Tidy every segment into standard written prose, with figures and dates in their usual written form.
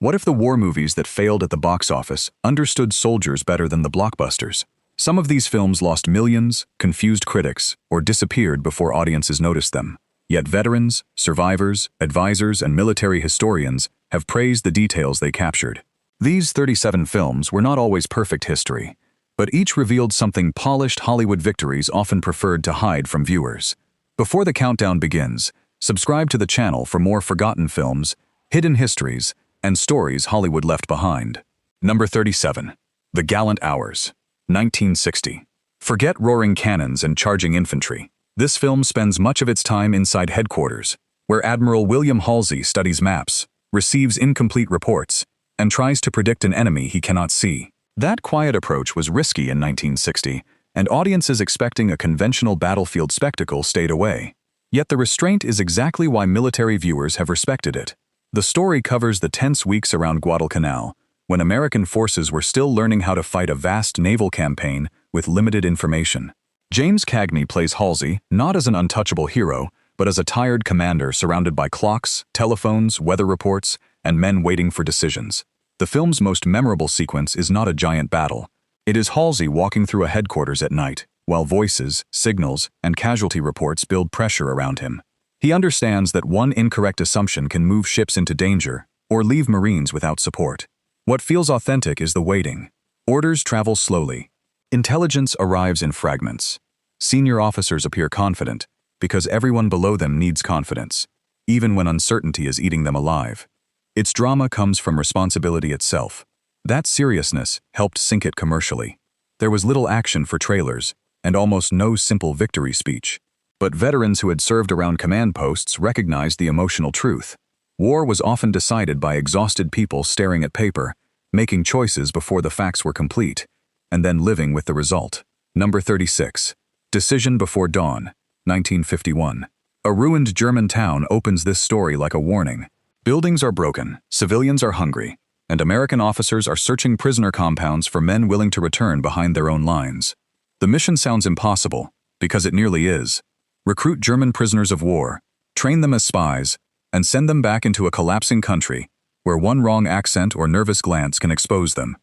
What if the war movies that failed at the box office understood soldiers better than the blockbusters? Some of these films lost millions, confused critics, or disappeared before audiences noticed them. Yet veterans, survivors, advisors, and military historians have praised the details they captured. These 37 films were not always perfect history, but each revealed something polished Hollywood victories often preferred to hide from viewers. Before the countdown begins, subscribe to the channel for more forgotten films, hidden histories, and stories Hollywood left behind. Number 37. The Gallant Hours, 1960. Forget roaring cannons and charging infantry. This film spends much of its time inside headquarters, where Admiral William Halsey studies maps, receives incomplete reports, and tries to predict an enemy he cannot see. That quiet approach was risky in 1960, and audiences expecting a conventional battlefield spectacle stayed away. Yet the restraint is exactly why military viewers have respected it. The story covers the tense weeks around Guadalcanal, when American forces were still learning how to fight a vast naval campaign with limited information. James Cagney plays Halsey not as an untouchable hero, but as a tired commander surrounded by clocks, telephones, weather reports, and men waiting for decisions. The film's most memorable sequence is not a giant battle. It is Halsey walking through a headquarters at night, while voices, signals, and casualty reports build pressure around him. He understands that one incorrect assumption can move ships into danger or leave Marines without support. What feels authentic is the waiting. Orders travel slowly. Intelligence arrives in fragments. Senior officers appear confident because everyone below them needs confidence, even when uncertainty is eating them alive. Its drama comes from responsibility itself. That seriousness helped sink it commercially. There was little action for trailers and almost no simple victory speech. But veterans who had served around command posts recognized the emotional truth. War was often decided by exhausted people staring at paper, making choices before the facts were complete, and then living with the result. Number 36. Decision Before Dawn, 1951. A ruined German town opens this story like a warning. Buildings are broken, civilians are hungry, and American officers are searching prisoner compounds for men willing to return behind their own lines. The mission sounds impossible, because it nearly is. Recruit German prisoners of war, train them as spies, and send them back into a collapsing country where one wrong accent or nervous glance can expose them.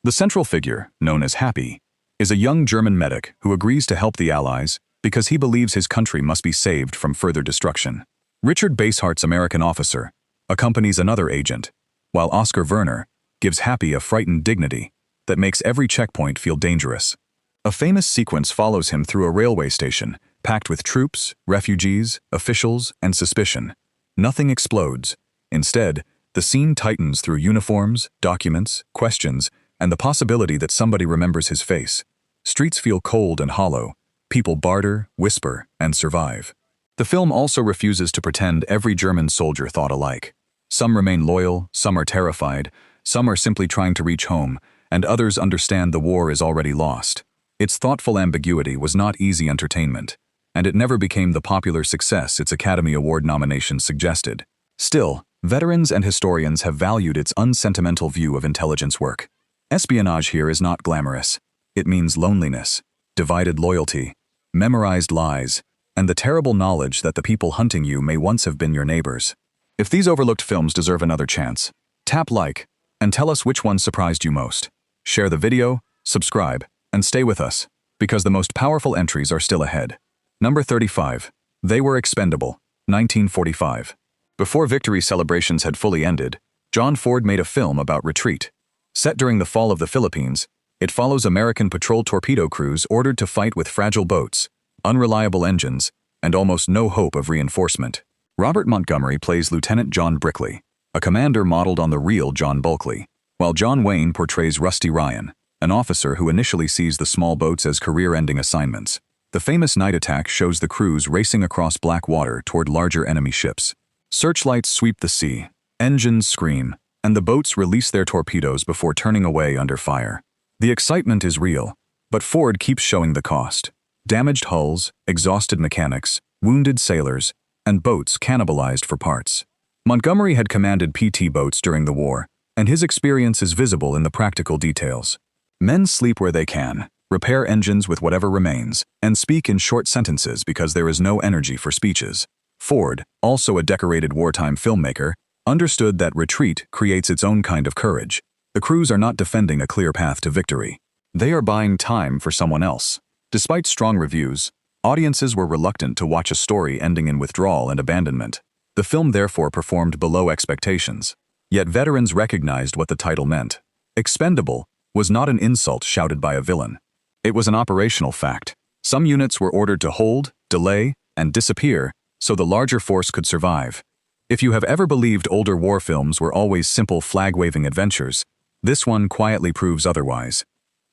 The central figure, known as Happy, is a young German medic who agrees to help the Allies because he believes his country must be saved from further destruction. Richard Basehart's American officer accompanies another agent, while Oscar Werner gives Happy a frightened dignity that makes every checkpoint feel dangerous. A famous sequence follows him through a railway station, packed with troops, refugees, officials, and suspicion. Nothing explodes. Instead, the scene tightens through uniforms, documents, questions, and the possibility that somebody remembers his face. Streets feel cold and hollow. People barter, whisper, and survive. The film also refuses to pretend every German soldier thought alike. Some remain loyal, some are terrified, some are simply trying to reach home, and others understand the war is already lost. Its thoughtful ambiguity was not easy entertainment, and it never became the popular success its Academy Award nominations suggested. Still, veterans and historians have valued its unsentimental view of intelligence work. Espionage here is not glamorous. It means loneliness, divided loyalty, memorized lies, and the terrible knowledge that the people hunting you may once have been your neighbors. If these overlooked films deserve another chance, tap like and tell us which one surprised you most. Share the video, subscribe, and stay with us, because the most powerful entries are still ahead. Number 35. They Were Expendable, 1945. Before victory celebrations had fully ended, John Ford made a film about retreat. Set during the fall of the Philippines, it follows American patrol torpedo crews ordered to fight with fragile boats, unreliable engines, and almost no hope of reinforcement. Robert Montgomery plays Lieutenant John Brickley, a commander modeled on the real John Bulkley, while John Wayne portrays Rusty Ryan, an officer who initially sees the small boats as career-ending assignments. The famous night attack shows the crews racing across black water toward larger enemy ships. Searchlights sweep the sea, engines scream, and the boats release their torpedoes before turning away under fire. The excitement is real, but Ford keeps showing the cost. Damaged hulls, exhausted mechanics, wounded sailors, and boats cannibalized for parts. Montgomery had commanded PT boats during the war, and his experience is visible in the practical details. Men sleep where they can, repair engines with whatever remains, and speak in short sentences because there is no energy for speeches. Ford, also a decorated wartime filmmaker, understood that retreat creates its own kind of courage. The crews are not defending a clear path to victory. They are buying time for someone else. Despite strong reviews, audiences were reluctant to watch a story ending in withdrawal and abandonment. The film therefore performed below expectations. Yet veterans recognized what the title meant. Expendable was not an insult shouted by a villain. It was an operational fact. Some units were ordered to hold, delay, and disappear so the larger force could survive. If you have ever believed older war films were always simple flag-waving adventures, this one quietly proves otherwise.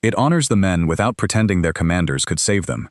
It honors the men without pretending their commanders could save them.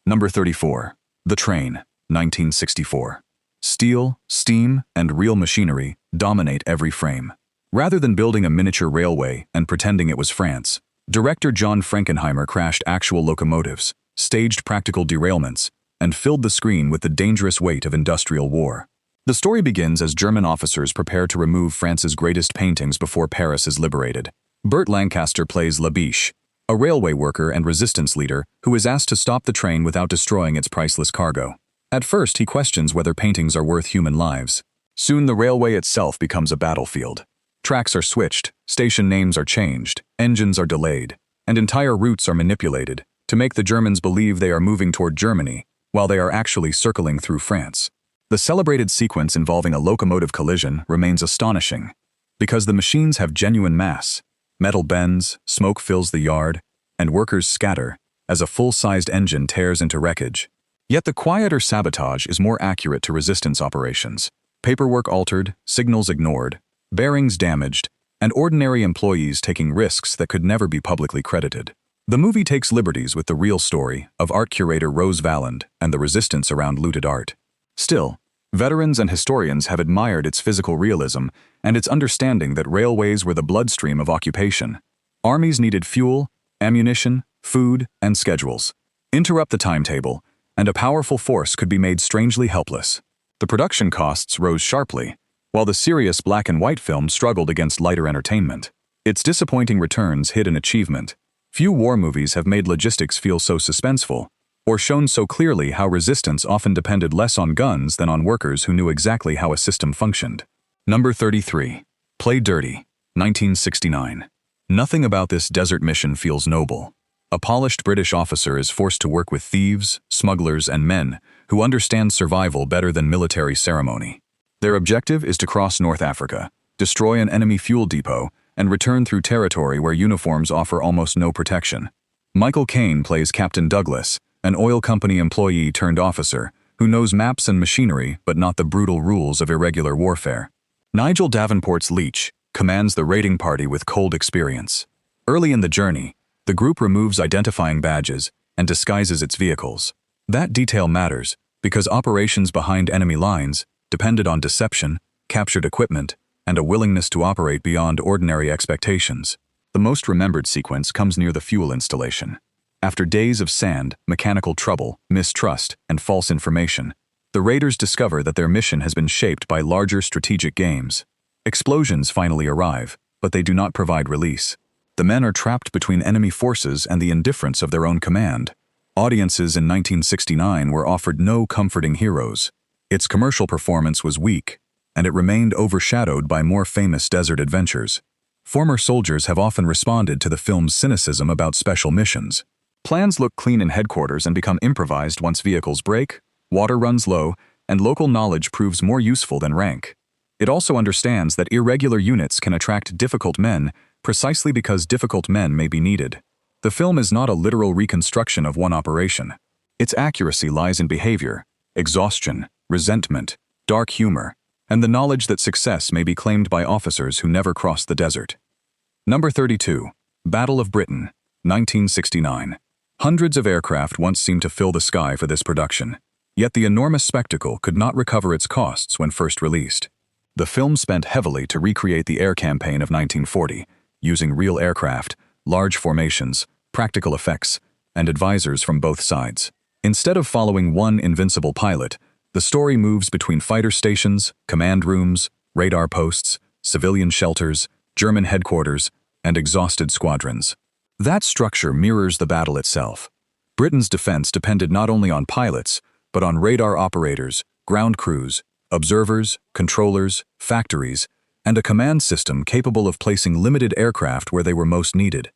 Number 34. The Train, 1964. Steel, steam, and real machinery dominate every frame. Rather than building a miniature railway and pretending it was France, director John Frankenheimer crashed actual locomotives, staged practical derailments, and filled the screen with the dangerous weight of industrial war. The story begins as German officers prepare to remove France's greatest paintings before Paris is liberated. Burt Lancaster plays Labiche, a railway worker and resistance leader who is asked to stop the train without destroying its priceless cargo. At first, he questions whether paintings are worth human lives. Soon the railway itself becomes a battlefield. Tracks are switched, station names are changed, engines are delayed, and entire routes are manipulated to make the Germans believe they are moving toward Germany while they are actually circling through France. The celebrated sequence involving a locomotive collision remains astonishing because the machines have genuine mass. Metal bends, smoke fills the yard, and workers scatter as a full-sized engine tears into wreckage. Yet the quieter sabotage is more accurate to resistance operations. Paperwork altered, signals ignored, bearings damaged, and ordinary employees taking risks that could never be publicly credited. The movie takes liberties with the real story of art curator Rose Valland and the resistance around looted art. Still, veterans and historians have admired its physical realism and its understanding that railways were the bloodstream of occupation. Armies needed fuel, ammunition, food, and schedules. Interrupt the timetable, and a powerful force could be made strangely helpless. The production costs rose sharply, while the serious black and white film struggled against lighter entertainment. Its disappointing returns hid an achievement. Few war movies have made logistics feel so suspenseful, or shown so clearly how resistance often depended less on guns than on workers who knew exactly how a system functioned. Number 33. Play Dirty, 1969. Nothing about this desert mission feels noble. A polished British officer is forced to work with thieves, smugglers, and men who understand survival better than military ceremony. Their objective is to cross North Africa, destroy an enemy fuel depot, and return through territory where uniforms offer almost no protection. Michael Caine plays Captain Douglas, an oil company employee turned officer who knows maps and machinery but not the brutal rules of irregular warfare. Nigel Davenport's Leach commands the raiding party with cold experience. Early in the journey, the group removes identifying badges and disguises its vehicles. That detail matters because operations behind enemy lines depended on deception, captured equipment, and a willingness to operate beyond ordinary expectations. The most remembered sequence comes near the fuel installation. After days of sand, mechanical trouble, mistrust, and false information, the raiders discover that their mission has been shaped by larger strategic games. Explosions finally arrive, but they do not provide release. The men are trapped between enemy forces and the indifference of their own command. Audiences in 1969 were offered no comforting heroes. Its commercial performance was weak, and it remained overshadowed by more famous desert adventures. Former soldiers have often responded to the film's cynicism about special missions. Plans look clean in headquarters and become improvised once vehicles break, water runs low, and local knowledge proves more useful than rank. It also understands that irregular units can attract difficult men precisely because difficult men may be needed. The film is not a literal reconstruction of one operation. Its accuracy lies in behavior, exhaustion, resentment, dark humor, and the knowledge that success may be claimed by officers who never crossed the desert. Number 32. Battle of Britain, 1969. Hundreds of aircraft once seemed to fill the sky for this production, yet the enormous spectacle could not recover its costs when first released. The film spent heavily to recreate the air campaign of 1940, using real aircraft, large formations, practical effects, and advisors from both sides. Instead of following one invincible pilot, the story moves between fighter stations, command rooms, radar posts, civilian shelters, German headquarters, and exhausted squadrons. That structure mirrors the battle itself. Britain's defense depended not only on pilots, but on radar operators, ground crews, observers, controllers, factories, and a command system capable of placing limited aircraft where they were most needed.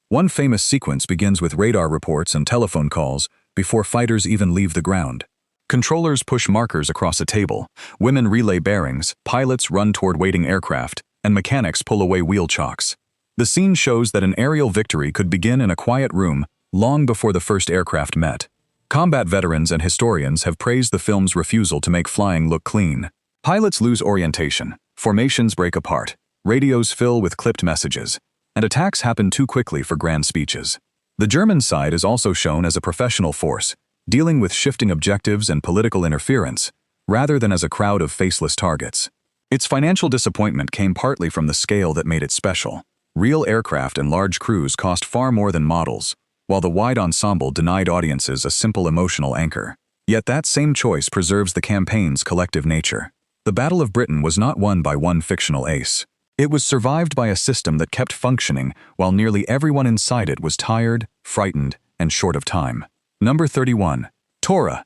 One famous sequence begins with radar reports and telephone calls before fighters even leave the ground. Controllers push markers across a table, women relay bearings, pilots run toward waiting aircraft, and mechanics pull away wheel chocks. The scene shows that an aerial victory could begin in a quiet room long before the first aircraft met. Combat veterans and historians have praised the film's refusal to make flying look clean. Pilots lose orientation, formations break apart, radios fill with clipped messages, and attacks happen too quickly for grand speeches. The German side is also shown as a professional force, dealing with shifting objectives and political interference, rather than as a crowd of faceless targets. Its financial disappointment came partly from the scale that made it special. Real aircraft and large crews cost far more than models, while the wide ensemble denied audiences a simple emotional anchor. Yet that same choice preserves the campaign's collective nature. The Battle of Britain was not won by one fictional ace. It was survived by a system that kept functioning while nearly everyone inside it was tired, frightened, and short of time. Number 31. Tora,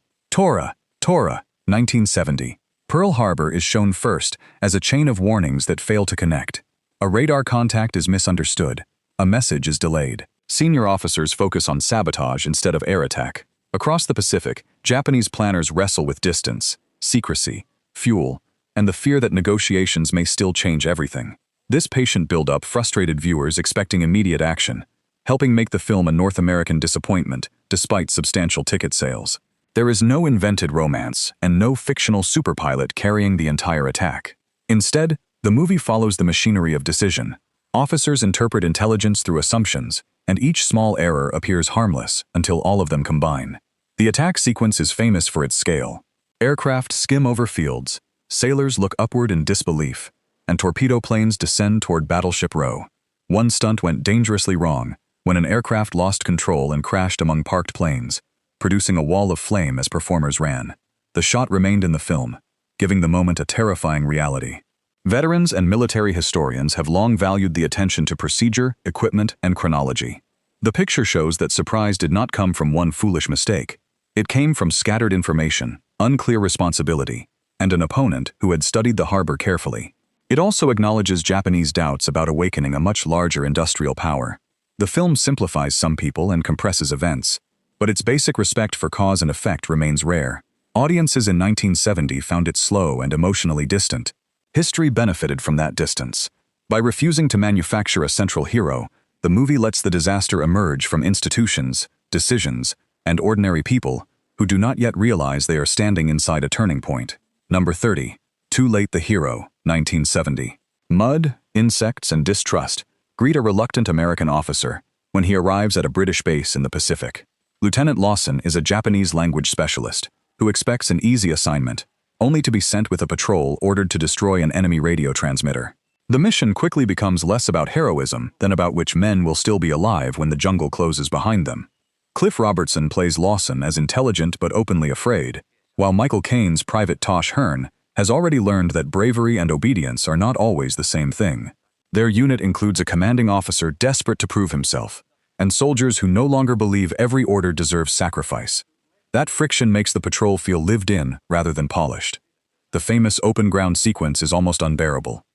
1970. Pearl Harbor is shown first as a chain of warnings that fail to connect. A radar contact is misunderstood. A message is delayed. Senior officers focus on sabotage instead of air attack. Across the Pacific, Japanese planners wrestle with distance, secrecy, fuel, and the fear that negotiations may still change everything. This patient build-up frustrated viewers expecting immediate action, helping make the film a North American disappointment despite substantial ticket sales. There is no invented romance and no fictional superpilot carrying the entire attack. Instead, the movie follows the machinery of decision. Officers interpret intelligence through assumptions, and each small error appears harmless until all of them combine. The attack sequence is famous for its scale. Aircraft skim over fields, sailors look upward in disbelief, and torpedo planes descend toward Battleship Row. One stunt went dangerously wrong when an aircraft lost control and crashed among parked planes, producing a wall of flame as performers ran. The shot remained in the film, giving the moment a terrifying reality. Veterans and military historians have long valued the attention to procedure, equipment, and chronology. The picture shows that surprise did not come from one foolish mistake. It came from scattered information, unclear responsibility, and an opponent who had studied the harbor carefully. It also acknowledges Japanese doubts about awakening a much larger industrial power. The film simplifies some people and compresses events, but its basic respect for cause and effect remains rare. Audiences in 1970 found it slow and emotionally distant. History benefited from that distance. By refusing to manufacture a central hero, the movie lets the disaster emerge from institutions, decisions, and ordinary people who do not yet realize they are standing inside a turning point. Number 30. Too Late the Hero, 1970. Mud, insects, and distrust greet a reluctant American officer when he arrives at a British base in the Pacific. Lieutenant Lawson is a Japanese language specialist who expects an easy assignment, only to be sent with a patrol ordered to destroy an enemy radio transmitter. The mission quickly becomes less about heroism than about which men will still be alive when the jungle closes behind them. Cliff Robertson plays Lawson as intelligent but openly afraid, while Michael Caine's Private Tosh Hearn has already learned that bravery and obedience are not always the same thing. Their unit includes a commanding officer desperate to prove himself, and soldiers who no longer believe every order deserves sacrifice. That friction makes the patrol feel lived in rather than polished. The famous open ground sequence is almost unbearable.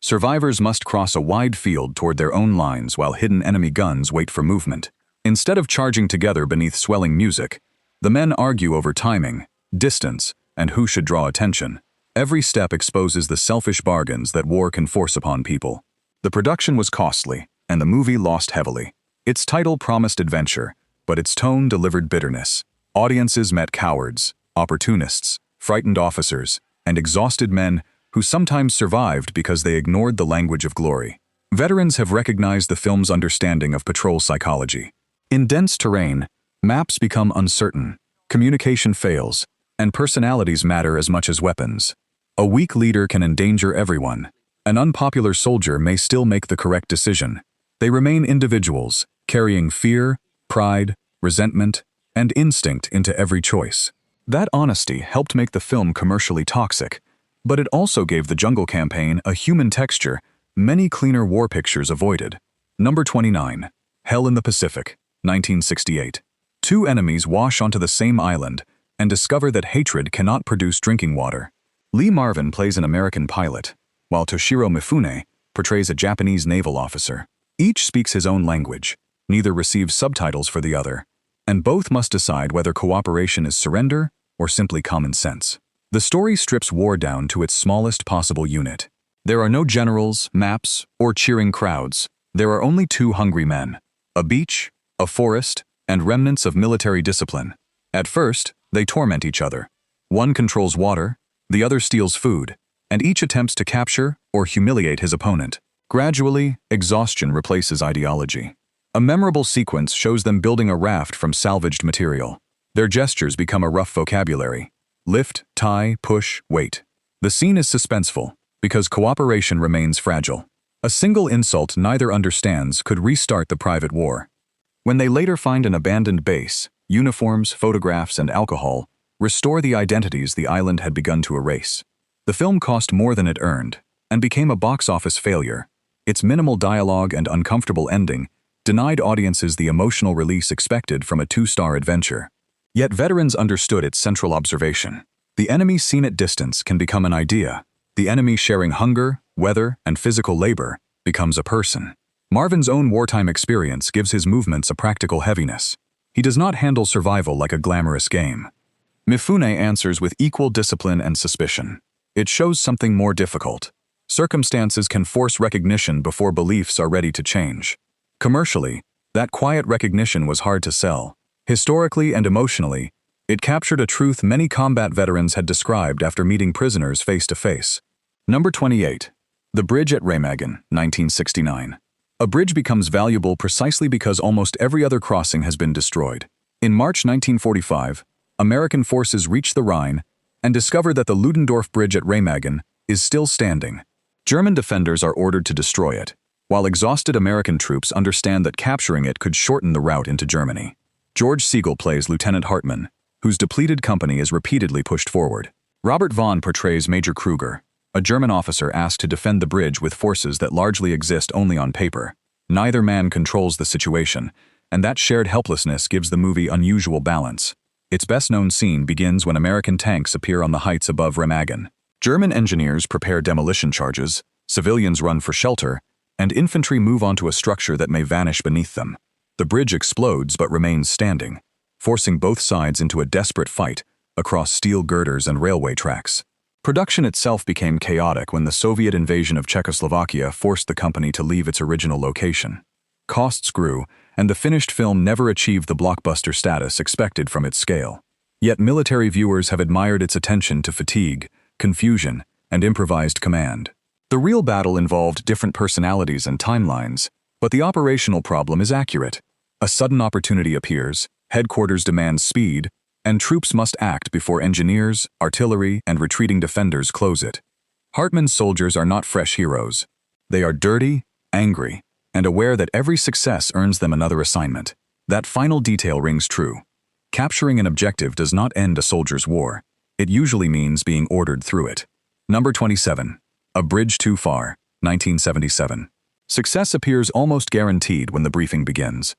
Survivors must cross a wide field toward their own lines while hidden enemy guns wait for movement. Instead of charging together beneath swelling music, the men argue over timing, distance, and who should draw attention. Every step exposes the selfish bargains that war can force upon people. The production was costly, and the movie lost heavily. Its title promised adventure, but its tone delivered bitterness. Audiences met cowards, opportunists, frightened officers, and exhausted men who sometimes survived because they ignored the language of glory. Veterans have recognized the film's understanding of patrol psychology. In dense terrain, maps become uncertain, communication fails, and personalities matter as much as weapons. A weak leader can endanger everyone. An unpopular soldier may still make the correct decision. They remain individuals, carrying fear, pride, resentment, and instinct into every choice. That honesty helped make the film commercially toxic, but it also gave the Jungle Campaign a human texture many cleaner war pictures avoided. Number 29. Hell in the Pacific, 1968. Two enemies wash onto the same island and discover that hatred cannot produce drinking water. Lee Marvin plays an American pilot, while Toshiro Mifune portrays a Japanese naval officer. Each speaks his own language, neither receives subtitles for the other, and both must decide whether cooperation is surrender or simply common sense. The story strips war down to its smallest possible unit. There are no generals, maps, or cheering crowds. There are only two hungry men, a beach, a forest, and remnants of military discipline. At first, they torment each other. One controls water, the other steals food, and each attempts to capture or humiliate his opponent. Gradually, exhaustion replaces ideology. A memorable sequence shows them building a raft from salvaged material. Their gestures become a rough vocabulary. Lift, tie, push, wait. The scene is suspenseful, because cooperation remains fragile. A single insult neither understands could restart the private war. When they later find an abandoned base, uniforms, photographs, and alcohol restore the identities the island had begun to erase. The film cost more than it earned, and became a box office failure. Its minimal dialogue and uncomfortable ending denied audiences the emotional release expected from a two-star adventure. Yet veterans understood its central observation. The enemy seen at distance can become an idea. The enemy sharing hunger, weather, and physical labor becomes a person. Marvin's own wartime experience gives his movements a practical heaviness. He does not handle survival like a glamorous game. Mifune answers with equal discipline and suspicion. It shows something more difficult. Circumstances can force recognition before beliefs are ready to change. Commercially, that quiet recognition was hard to sell. Historically and emotionally, it captured a truth many combat veterans had described after meeting prisoners face to face. Number 28. The Bridge at Remagen, 1969. A bridge becomes valuable precisely because almost every other crossing has been destroyed. In March 1945, American forces reached the Rhine and discovered that the Ludendorff Bridge at Remagen is still standing. German defenders are ordered to destroy it, while exhausted American troops understand that capturing it could shorten the route into Germany. George Siegel plays Lieutenant Hartmann, whose depleted company is repeatedly pushed forward. Robert Vaughn portrays Major Kruger, a German officer asked to defend the bridge with forces that largely exist only on paper. Neither man controls the situation, and that shared helplessness gives the movie unusual balance. Its best-known scene begins when American tanks appear on the heights above Remagen. German engineers prepare demolition charges, civilians run for shelter, and infantry move onto a structure that may vanish beneath them. The bridge explodes but remains standing, forcing both sides into a desperate fight across steel girders and railway tracks. Production itself became chaotic when the Soviet invasion of Czechoslovakia forced the company to leave its original location. Costs grew, and the finished film never achieved the blockbuster status expected from its scale. Yet military viewers have admired its attention to fatigue, confusion, and improvised command. The real battle involved different personalities and timelines, but the operational problem is accurate. A sudden opportunity appears, headquarters demands speed, and troops must act before engineers, artillery, and retreating defenders close it. Hartmann's soldiers are not fresh heroes. They are dirty, angry, and aware that every success earns them another assignment. That final detail rings true. Capturing an objective does not end a soldier's war. It usually means being ordered through it. Number 27. A Bridge Too Far, 1977. Success appears almost guaranteed when the briefing begins.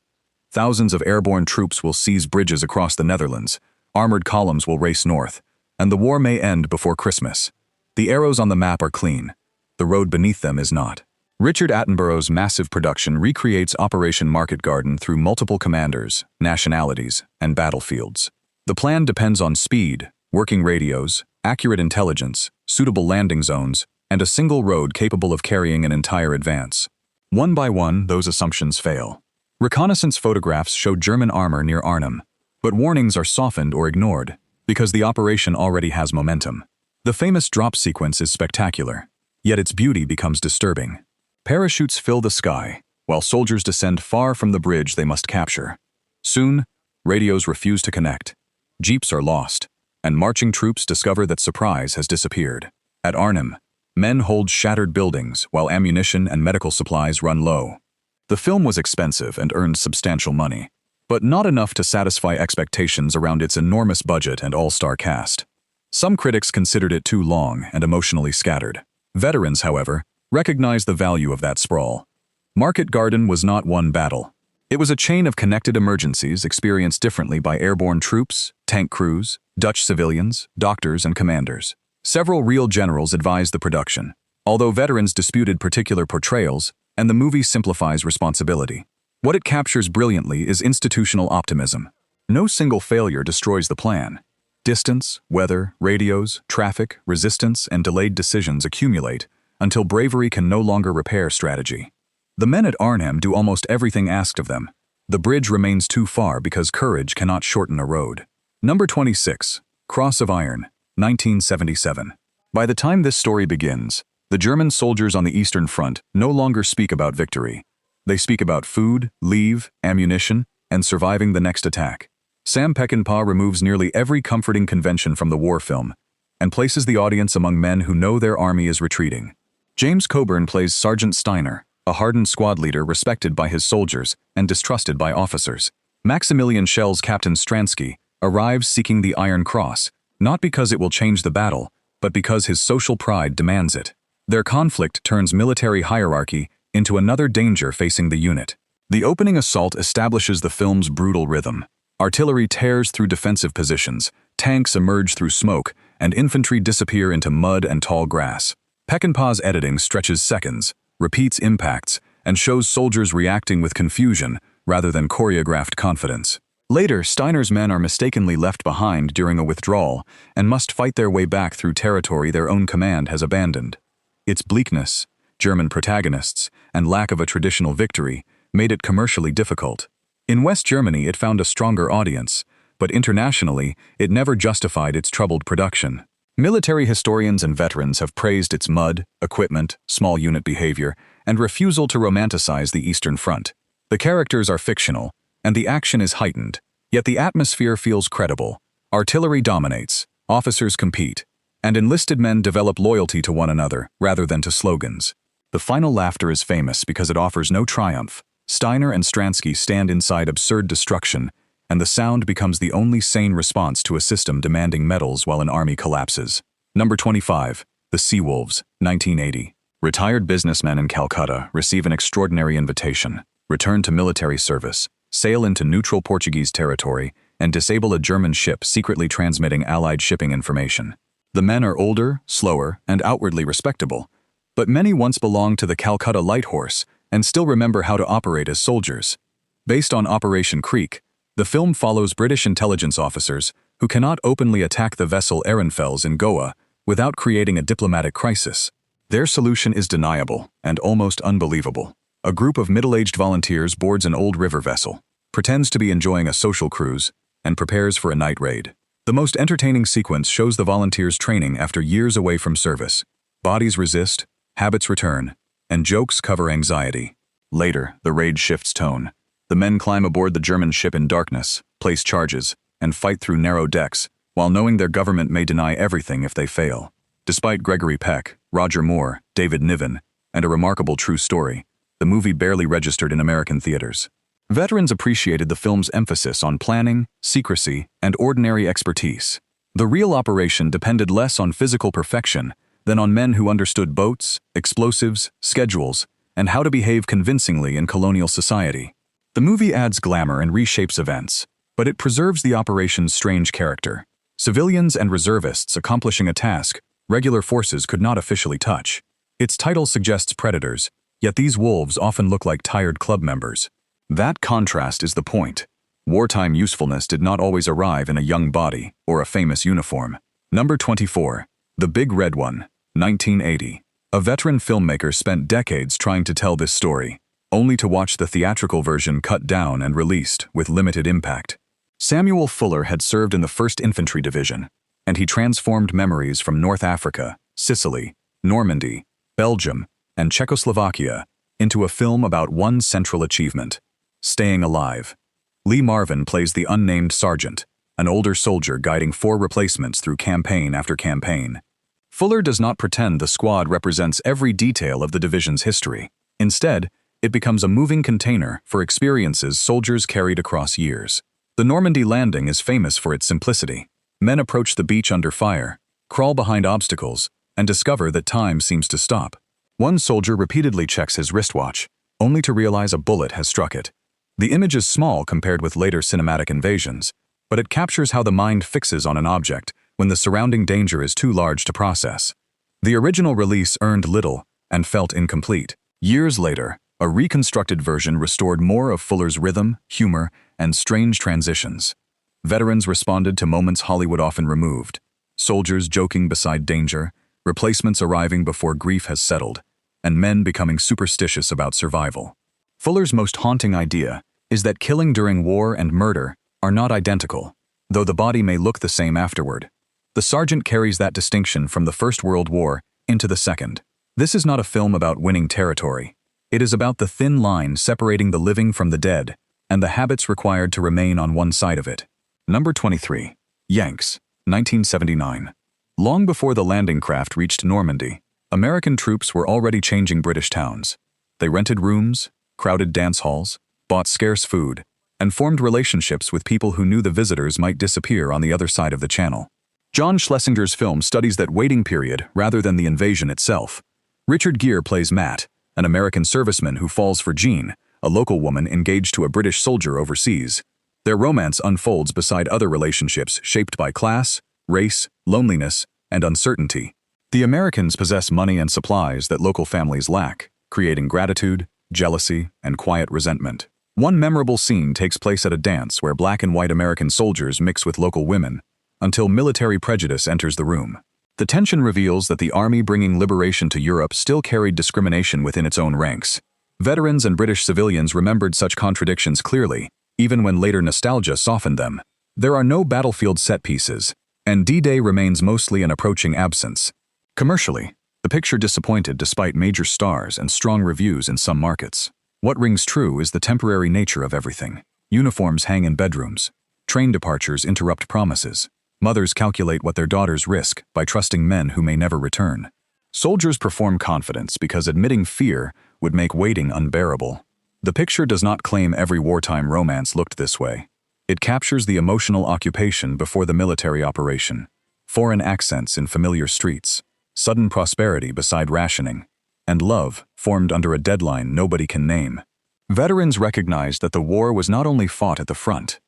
Thousands of airborne troops will seize bridges across the Netherlands, armored columns will race north, and the war may end before Christmas. The arrows on the map are clean. The road beneath them is not. Richard Attenborough's massive production recreates Operation Market Garden through multiple commanders, nationalities, and battlefields. The plan depends on speed, working radios, accurate intelligence, suitable landing zones, and a single road capable of carrying an entire advance. One by one, those assumptions fail. Reconnaissance photographs show German armor near Arnhem, but warnings are softened or ignored because the operation already has momentum. The famous drop sequence is spectacular, yet its beauty becomes disturbing. Parachutes fill the sky, while soldiers descend far from the bridge they must capture. Soon, radios refuse to connect, jeeps are lost, and marching troops discover that surprise has disappeared. At Arnhem, men hold shattered buildings while ammunition and medical supplies run low. The film was expensive and earned substantial money, but not enough to satisfy expectations around its enormous budget and all-star cast. Some critics considered it too long and emotionally scattered. Veterans, however, recognized the value of that sprawl. Market Garden was not one battle. It was a chain of connected emergencies experienced differently by airborne troops, tank crews, Dutch civilians, doctors, and commanders. Several real generals advised the production, although veterans disputed particular portrayals, and the movie simplifies responsibility. What it captures brilliantly is institutional optimism. No single failure destroys the plan. Distance, weather, radios, traffic, resistance, and delayed decisions accumulate until bravery can no longer repair strategy. The men at Arnhem do almost everything asked of them. The bridge remains too far because courage cannot shorten a road. Number 26. Cross of Iron, 1977. By the time this story begins, the German soldiers on the Eastern Front no longer speak about victory. They speak about food, leave, ammunition, and surviving the next attack. Sam Peckinpah removes nearly every comforting convention from the war film and places the audience among men who know their army is retreating. James Coburn plays Sergeant Steiner, a hardened squad leader respected by his soldiers and distrusted by officers. Maximilian Schell's Captain Stransky arrives seeking the Iron Cross, not because it will change the battle, but because his social pride demands it. Their conflict turns military hierarchy into another danger facing the unit. The opening assault establishes the film's brutal rhythm. Artillery tears through defensive positions, tanks emerge through smoke, and infantry disappear into mud and tall grass. Peckinpah's editing stretches seconds, repeats impacts, and shows soldiers reacting with confusion rather than choreographed confidence. Later, Steiner's men are mistakenly left behind during a withdrawal and must fight their way back through territory their own command has abandoned. Its bleakness, German protagonists, and lack of a traditional victory made it commercially difficult. In West Germany, it found a stronger audience, but internationally, it never justified its troubled production. Military historians and veterans have praised its mud, equipment, small unit behavior, and refusal to romanticize the Eastern Front. The characters are fictional, and the action is heightened, yet the atmosphere feels credible. Artillery dominates, officers compete, and enlisted men develop loyalty to one another rather than to slogans. The final laughter is famous because it offers no triumph. Steiner and Stransky stand inside absurd destruction, and the sound becomes the only sane response to a system demanding medals while an army collapses. Number 25. The Seawolves, 1980. Retired businessmen in Calcutta receive an extraordinary invitation: return to military service, sail into neutral Portuguese territory, and disable a German ship secretly transmitting Allied shipping information. The men are older, slower, and outwardly respectable, but many once belonged to the Calcutta Light Horse and still remember how to operate as soldiers. Based on Operation Creek, the film follows British intelligence officers who cannot openly attack the vessel Ehrenfels in Goa without creating a diplomatic crisis. Their solution is deniable and almost unbelievable. A group of middle-aged volunteers boards an old river vessel, pretends to be enjoying a social cruise, and prepares for a night raid. The most entertaining sequence shows the volunteers training after years away from service. Bodies resist, habits return, and jokes cover anxiety. Later, the raid shifts tone. The men climb aboard the German ship in darkness, place charges, and fight through narrow decks, while knowing their government may deny everything if they fail. Despite Gregory Peck, Roger Moore, David Niven, and a remarkable true story, the movie barely registered in American theaters. Veterans appreciated the film's emphasis on planning, secrecy, and ordinary expertise. The real operation depended less on physical perfection than on men who understood boats, explosives, schedules, and how to behave convincingly in colonial society. The movie adds glamour and reshapes events, but it preserves the operation's strange character. Civilians and reservists accomplishing a task regular forces could not officially touch. Its title suggests predators, yet these wolves often look like tired club members. That contrast is the point. Wartime usefulness did not always arrive in a young body or a famous uniform. Number 24. The Big Red One, 1980. A veteran filmmaker spent decades trying to tell this story, only to watch the theatrical version cut down and released with limited impact. Samuel Fuller had served in the 1st Infantry Division, and he transformed memories from North Africa, Sicily, Normandy, Belgium, and Czechoslovakia into a film about one central achievement: staying alive. Lee Marvin plays the unnamed sergeant, an older soldier guiding 4 replacements through campaign after campaign. Fuller does not pretend the squad represents every detail of the division's history. Instead, it becomes a moving container for experiences soldiers carried across years. The Normandy landing is famous for its simplicity. Men approach the beach under fire, crawl behind obstacles, and discover that time seems to stop. One soldier repeatedly checks his wristwatch, only to realize a bullet has struck it. The image is small compared with later cinematic invasions, but it captures how the mind fixes on an object when the surrounding danger is too large to process. The original release earned little and felt incomplete. Years later, a reconstructed version restored more of Fuller's rhythm, humor, and strange transitions. Veterans responded to moments Hollywood often removed: soldiers joking beside danger, replacements arriving before grief has settled, and men becoming superstitious about survival. Fuller's most haunting idea is that killing during war and murder are not identical, though the body may look the same afterward. The sergeant carries that distinction from the First World War into the Second. This is not a film about winning territory. It is about the thin line separating the living from the dead and the habits required to remain on one side of it. Number 23. Yanks, 1979. Long before the landing craft reached Normandy, American troops were already changing British towns. They rented rooms, crowded dance halls, bought scarce food, and formed relationships with people who knew the visitors might disappear on the other side of the channel. John Schlesinger's film studies that waiting period rather than the invasion itself. Richard Gere plays Matt, an American serviceman who falls for Jean, a local woman engaged to a British soldier overseas. Their romance unfolds beside other relationships shaped by class, race, loneliness, and uncertainty. The Americans possess money and supplies that local families lack, creating gratitude, jealousy, and quiet resentment. One memorable scene takes place at a dance where black and white American soldiers mix with local women, until military prejudice enters the room. The tension reveals that the army bringing liberation to Europe still carried discrimination within its own ranks. Veterans and British civilians remembered such contradictions clearly, even when later nostalgia softened them. There are no battlefield set pieces, and D-Day remains mostly an approaching absence. Commercially, the picture disappointed despite major stars and strong reviews in some markets. What rings true is the temporary nature of everything. Uniforms hang in bedrooms. Train departures interrupt promises. Mothers calculate what their daughters risk by trusting men who may never return. Soldiers perform confidence because admitting fear would make waiting unbearable. The picture does not claim every wartime romance looked this way. It captures the emotional occupation before the military operation. Foreign accents in familiar streets, sudden prosperity beside rationing, and love formed under a deadline nobody can name. Veterans recognized that the war was not only fought at the front.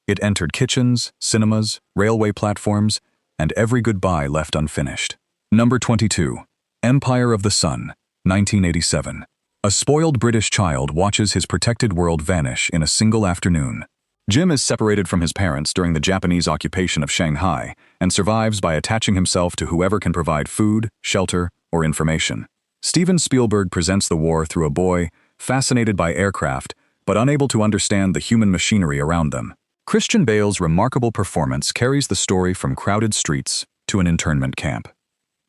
It entered kitchens, cinemas, railway platforms, and every goodbye left unfinished. Number 22. Empire of the Sun, 1987. A spoiled British child watches his protected world vanish in a single afternoon. Jim is separated from his parents during the Japanese occupation of Shanghai and survives by attaching himself to whoever can provide food, shelter, or information. Steven Spielberg presents the war through a boy fascinated by aircraft but unable to understand the human machinery around them. Christian Bale's remarkable performance carries the story from crowded streets to an internment camp.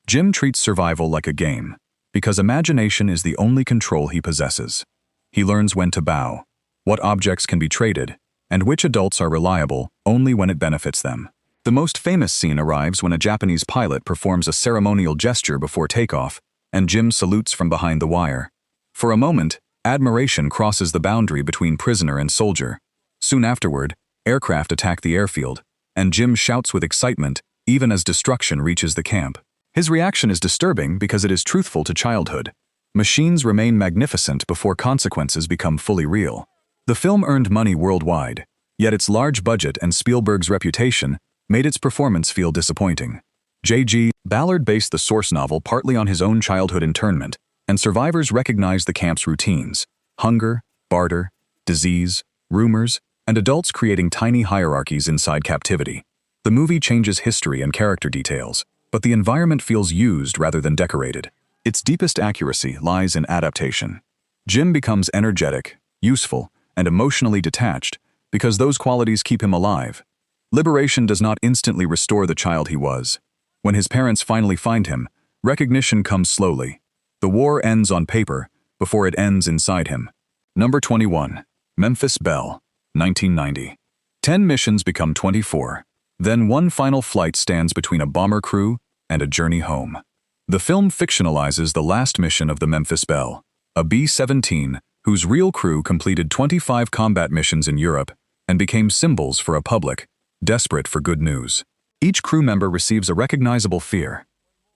Jim treats survival like a game, because imagination is the only control he possesses. He learns when to bow, what objects can be traded, and which adults are reliable only when it benefits them. The most famous scene arrives when a Japanese pilot performs a ceremonial gesture before takeoff, and Jim salutes from behind the wire. For a moment, admiration crosses the boundary between prisoner and soldier. Soon afterward, aircraft attack the airfield, and Jim shouts with excitement even as destruction reaches the camp. His reaction is disturbing because it is truthful to childhood. Machines remain magnificent before consequences become fully real. The film earned money worldwide, yet its large budget and Spielberg's reputation made its performance feel disappointing. J.G. Ballard based the source novel partly on his own childhood internment, and survivors recognized the camp's routines: hunger, barter, disease, rumors, and adults creating tiny hierarchies inside captivity. The movie changes history and character details, but the environment feels used rather than decorated. Its deepest accuracy lies in adaptation. Jim becomes energetic, useful, and emotionally detached because those qualities keep him alive. Liberation does not instantly restore the child he was. When his parents finally find him, recognition comes slowly. The war ends on paper before it ends inside him. Number 21. Memphis Belle, 1990. 10 missions become 24. Then one final flight stands between a bomber crew and a journey home. The film fictionalizes the last mission of the Memphis Belle, a B-17 whose real crew completed 25 combat missions in Europe and became symbols for a public desperate for good news. Each crew member receives a recognizable fear.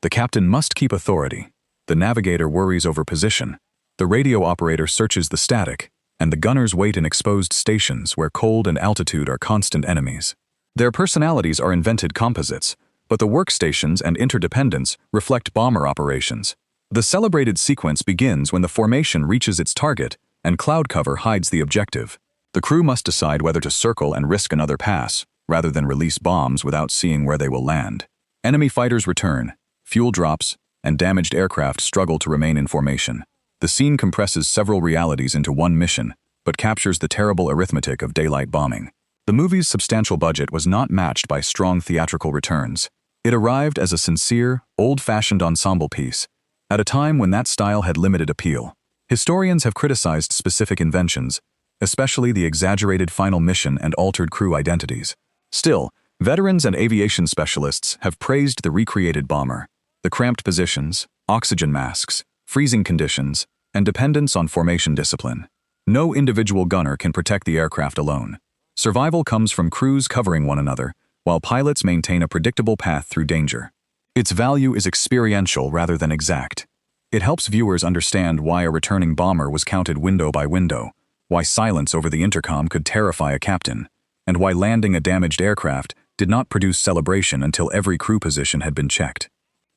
The captain must keep authority. The navigator worries over position. The radio operator searches the static, and the gunners wait in exposed stations where cold and altitude are constant enemies. Their personalities are invented composites, but the workstations and interdependence reflect bomber operations. The celebrated sequence begins when the formation reaches its target and cloud cover hides the objective. The crew must decide whether to circle and risk another pass, rather than release bombs without seeing where they will land. Enemy fighters return, fuel drops, and damaged aircraft struggle to remain in formation. The scene compresses several realities into one mission, but captures the terrible arithmetic of daylight bombing. The movie's substantial budget was not matched by strong theatrical returns. It arrived as a sincere, old-fashioned ensemble piece, at a time when that style had limited appeal. Historians have criticized specific inventions, especially the exaggerated final mission and altered crew identities. Still, veterans and aviation specialists have praised the recreated bomber. The cramped positions, oxygen masks, freezing conditions, and dependence on formation discipline. No individual gunner can protect the aircraft alone. Survival comes from crews covering one another, while pilots maintain a predictable path through danger. Its value is experiential rather than exact. It helps viewers understand why a returning bomber was counted window by window, why silence over the intercom could terrify a captain, and why landing a damaged aircraft did not produce celebration until every crew position had been checked.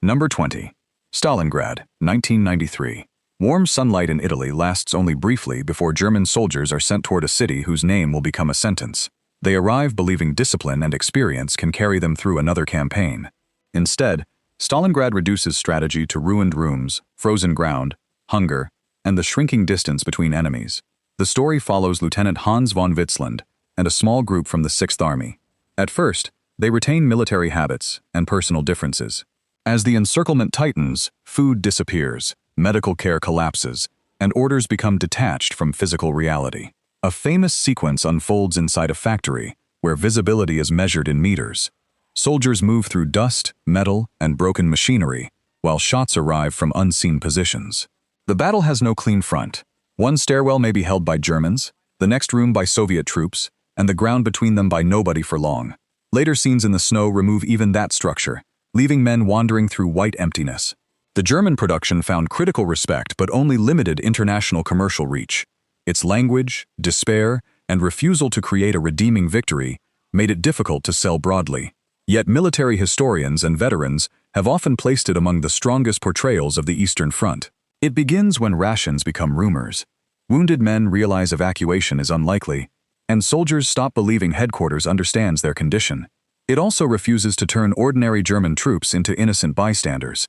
Number 20. Stalingrad, 1993. Warm sunlight in Italy lasts only briefly before German soldiers are sent toward a city whose name will become a sentence. They arrive believing discipline and experience can carry them through another campaign. Instead, Stalingrad reduces strategy to ruined rooms, frozen ground, hunger, and the shrinking distance between enemies. The story follows Lieutenant Hans von Witzland and a small group from the 6th Army. At first, they retain military habits and personal differences. As the encirclement tightens, food disappears, medical care collapses, and orders become detached from physical reality. A famous sequence unfolds inside a factory, where visibility is measured in meters. Soldiers move through dust, metal, and broken machinery, while shots arrive from unseen positions. The battle has no clean front. One stairwell may be held by Germans, the next room by Soviet troops, and the ground between them by nobody for long. Later scenes in the snow remove even that structure, leaving men wandering through white emptiness. The German production found critical respect but only limited international commercial reach. Its language, despair, and refusal to create a redeeming victory made it difficult to sell broadly. Yet military historians and veterans have often placed it among the strongest portrayals of the Eastern Front. It begins when rations become rumors. Wounded men realize evacuation is unlikely, and soldiers stop believing headquarters understands their condition. It also refuses to turn ordinary German troops into innocent bystanders.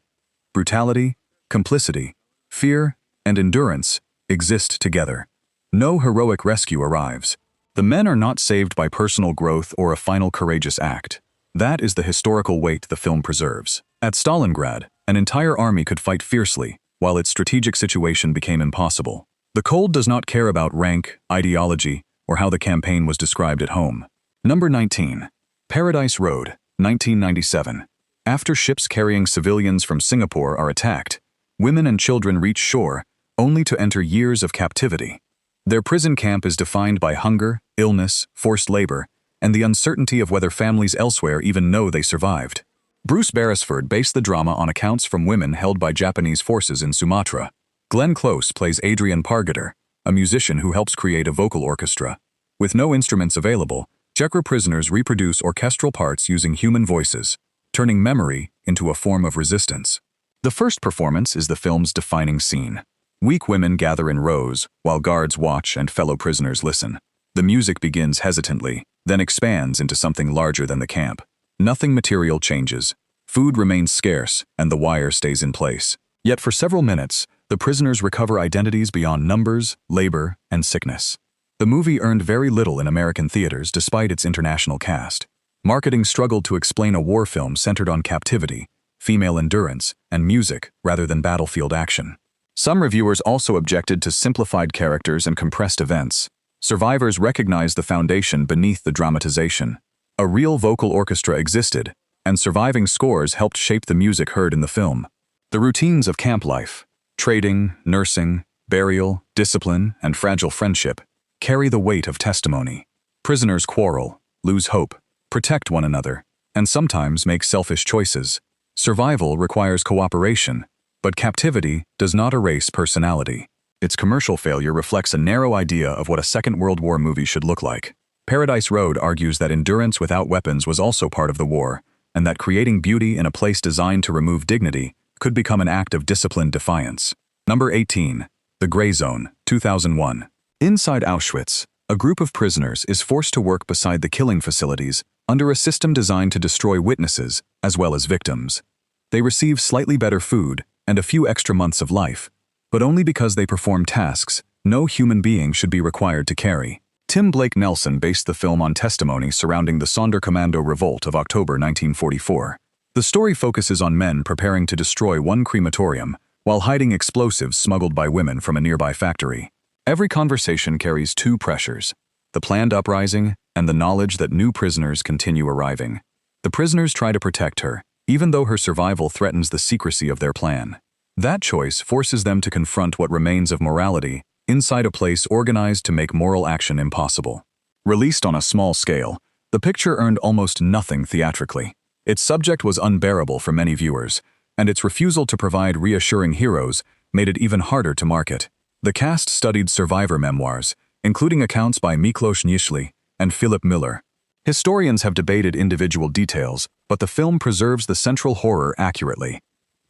Brutality, complicity, fear, and endurance exist together. No heroic rescue arrives. The men are not saved by personal growth or a final courageous act. That is the historical weight the film preserves. At Stalingrad, an entire army could fight fiercely, while its strategic situation became impossible. The cold does not care about rank, ideology, or how the campaign was described at home. Number 19. Paradise Road, 1997. After ships carrying civilians from Singapore are attacked, women and children reach shore, only to enter years of captivity. Their prison camp is defined by hunger, illness, forced labor, and the uncertainty of whether families elsewhere even know they survived. Bruce Beresford based the drama on accounts from women held by Japanese forces in Sumatra. Glenn Close plays Adrian Pargeter, a musician who helps create a vocal orchestra. With no instruments available, Chekra prisoners reproduce orchestral parts using human voices, turning memory into a form of resistance. The first performance is the film's defining scene. Weak women gather in rows, while guards watch and fellow prisoners listen. The music begins hesitantly, then expands into something larger than the camp. Nothing material changes. Food remains scarce, and the wire stays in place. Yet for several minutes, the prisoners recover identities beyond numbers, labor, and sickness. The movie earned very little in American theaters despite its international cast. Marketing struggled to explain a war film centered on captivity, female endurance, and music rather than battlefield action. Some reviewers also objected to simplified characters and compressed events. Survivors recognized the foundation beneath the dramatization. A real vocal orchestra existed, and surviving scores helped shape the music heard in the film. The routines of camp life, trading, nursing, burial, discipline, and fragile friendship, carry the weight of testimony. Prisoners quarrel, lose hope, protect one another, and sometimes make selfish choices. Survival requires cooperation, but captivity does not erase personality. Its commercial failure reflects a narrow idea of what a Second World War movie should look like. Paradise Road argues that endurance without weapons was also part of the war, and that creating beauty in a place designed to remove dignity could become an act of disciplined defiance. Number 18. The Gray Zone, 2001. Inside Auschwitz, a group of prisoners is forced to work beside the killing facilities under a system designed to destroy witnesses as well as victims. They receive slightly better food and a few extra months of life, but only because they perform tasks no human being should be required to carry. Tim Blake Nelson based the film on testimony surrounding the Sonderkommando revolt of October 1944. The story focuses on men preparing to destroy one crematorium while hiding explosives smuggled by women from a nearby factory. Every conversation carries two pressures: the planned uprising and the knowledge that new prisoners continue arriving. The prisoners try to protect her, even though her survival threatens the secrecy of their plan. That choice forces them to confront what remains of morality inside a place organized to make moral action impossible. Released on a small scale, the picture earned almost nothing theatrically. Its subject was unbearable for many viewers, and its refusal to provide reassuring heroes made it even harder to market. The cast studied survivor memoirs, including accounts by Miklos Nyszly and Philip Miller. Historians have debated individual details, but the film preserves the central horror accurately.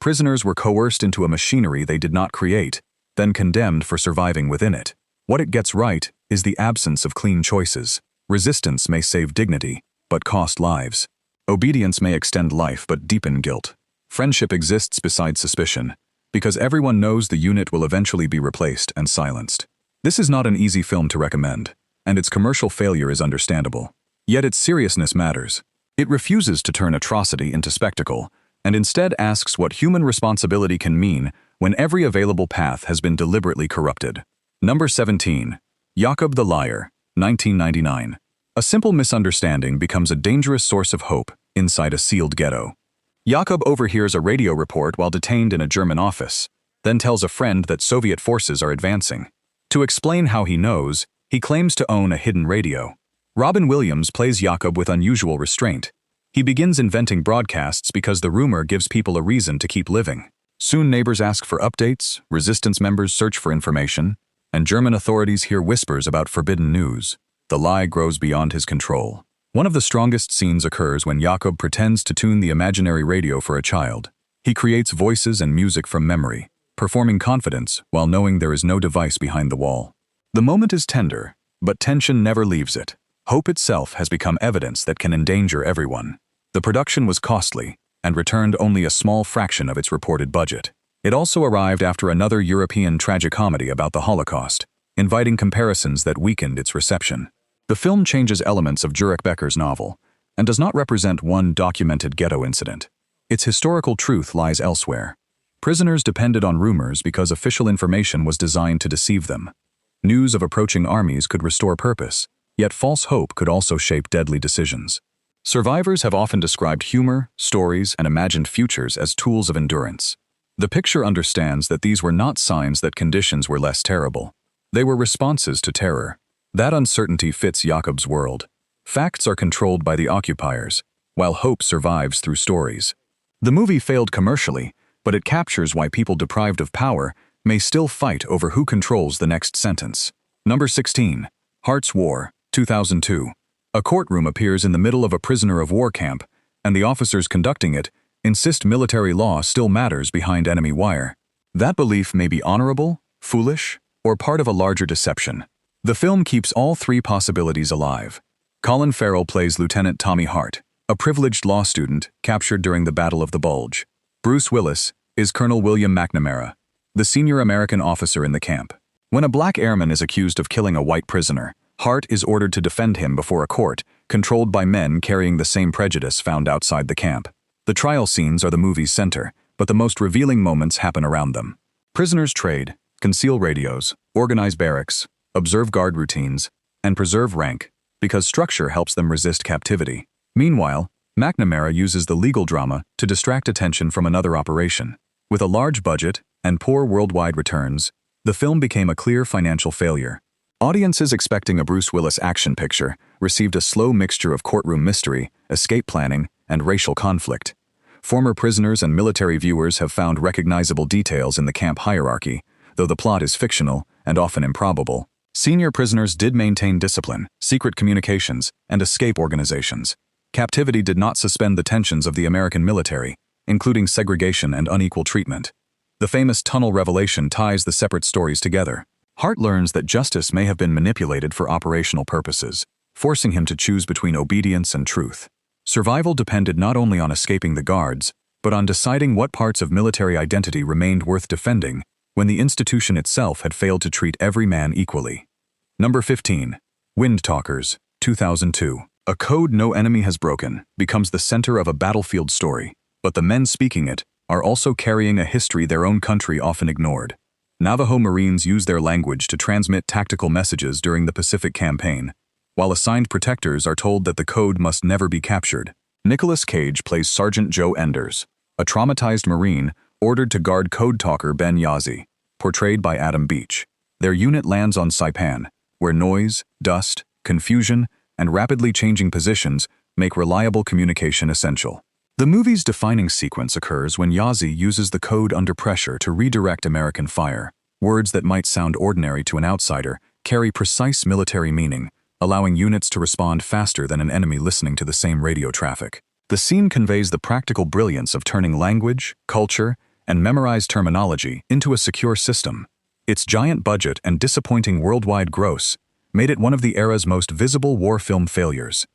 Prisoners were coerced into a machinery they did not create, then condemned for surviving within it. What it gets right is the absence of clean choices. Resistance may save dignity, but cost lives. Obedience may extend life but deepen guilt. Friendship exists beside suspicion, because everyone knows the unit will eventually be replaced and silenced. This is not an easy film to recommend, and its commercial failure is understandable. Yet its seriousness matters. It refuses to turn atrocity into spectacle, and instead asks what human responsibility can mean when every available path has been deliberately corrupted. Number 17. Jakob the Liar, 1999. A simple misunderstanding becomes a dangerous source of hope inside a sealed ghetto. Jakob overhears a radio report while detained in a German office, then tells a friend that Soviet forces are advancing. To explain how he knows, he claims to own a hidden radio. Robin Williams plays Jakob with unusual restraint. He begins inventing broadcasts because the rumor gives people a reason to keep living. Soon neighbors ask for updates, resistance members search for information, and German authorities hear whispers about forbidden news. The lie grows beyond his control. One of the strongest scenes occurs when Jakob pretends to tune the imaginary radio for a child. He creates voices and music from memory, performing confidence while knowing there is no device behind the wall. The moment is tender, but tension never leaves it. Hope itself has become evidence that can endanger everyone. The production was costly and returned only a small fraction of its reported budget. It also arrived after another European tragicomedy about the Holocaust, inviting comparisons that weakened its reception. The film changes elements of Jurek Becker's novel and does not represent one documented ghetto incident. Its historical truth lies elsewhere. Prisoners depended on rumors because official information was designed to deceive them. News of approaching armies could restore purpose, yet false hope could also shape deadly decisions. Survivors have often described humor, stories, and imagined futures as tools of endurance. The picture understands that these were not signs that conditions were less terrible. They were responses to terror. That uncertainty fits Jakob's world. Facts are controlled by the occupiers, while hope survives through stories. The movie failed commercially, but it captures why people deprived of power may still fight over who controls the next sentence. Number 16. Heart's War, 2002. A courtroom appears in the middle of a prisoner of war camp, and the officers conducting it insist military law still matters behind enemy wire. That belief may be honorable, foolish, or part of a larger deception. The film keeps all three possibilities alive. Colin Farrell plays Lieutenant Tommy Hart, a privileged law student captured during the Battle of the Bulge. Bruce Willis is Colonel William McNamara, the senior American officer in the camp. When a black airman is accused of killing a white prisoner, Hart is ordered to defend him before a court controlled by men carrying the same prejudice found outside the camp. The trial scenes are the movie's center, but the most revealing moments happen around them. Prisoners trade, conceal radios, organize barracks, observe guard routines, and preserve rank, because structure helps them resist captivity. Meanwhile, McNamara uses the legal drama to distract attention from another operation. With a large budget and poor worldwide returns, the film became a clear financial failure. Audiences expecting a Bruce Willis action picture received a slow mixture of courtroom mystery, escape planning, and racial conflict. Former prisoners and military viewers have found recognizable details in the camp hierarchy, though the plot is fictional and often improbable. Senior prisoners did maintain discipline, secret communications, and escape organizations. Captivity did not suspend the tensions of the American military, including segregation and unequal treatment. The famous tunnel revelation ties the separate stories together. Hart learns that justice may have been manipulated for operational purposes, forcing him to choose between obedience and truth. Survival depended not only on escaping the guards, but on deciding what parts of military identity remained worth defending when the institution itself had failed to treat every man equally. Number 15. Wind Talkers, 2002. A code no enemy has broken becomes the center of a battlefield story, but the men speaking it are also carrying a history their own country often ignored. Navajo Marines use their language to transmit tactical messages during the Pacific Campaign, while assigned protectors are told that the code must never be captured. Nicolas Cage plays Sergeant Joe Enders, a traumatized Marine ordered to guard code talker Ben Yazzie, portrayed by Adam Beach. Their unit lands on Saipan, where noise, dust, confusion, and rapidly changing positions make reliable communication essential. The movie's defining sequence occurs when Yazzie uses the code under pressure to redirect American fire. Words that might sound ordinary to an outsider carry precise military meaning, allowing units to respond faster than an enemy listening to the same radio traffic. The scene conveys the practical brilliance of turning language, culture, and memorized terminology into a secure system. Its giant budget and disappointing worldwide gross made it one of the era's most visible war film failures.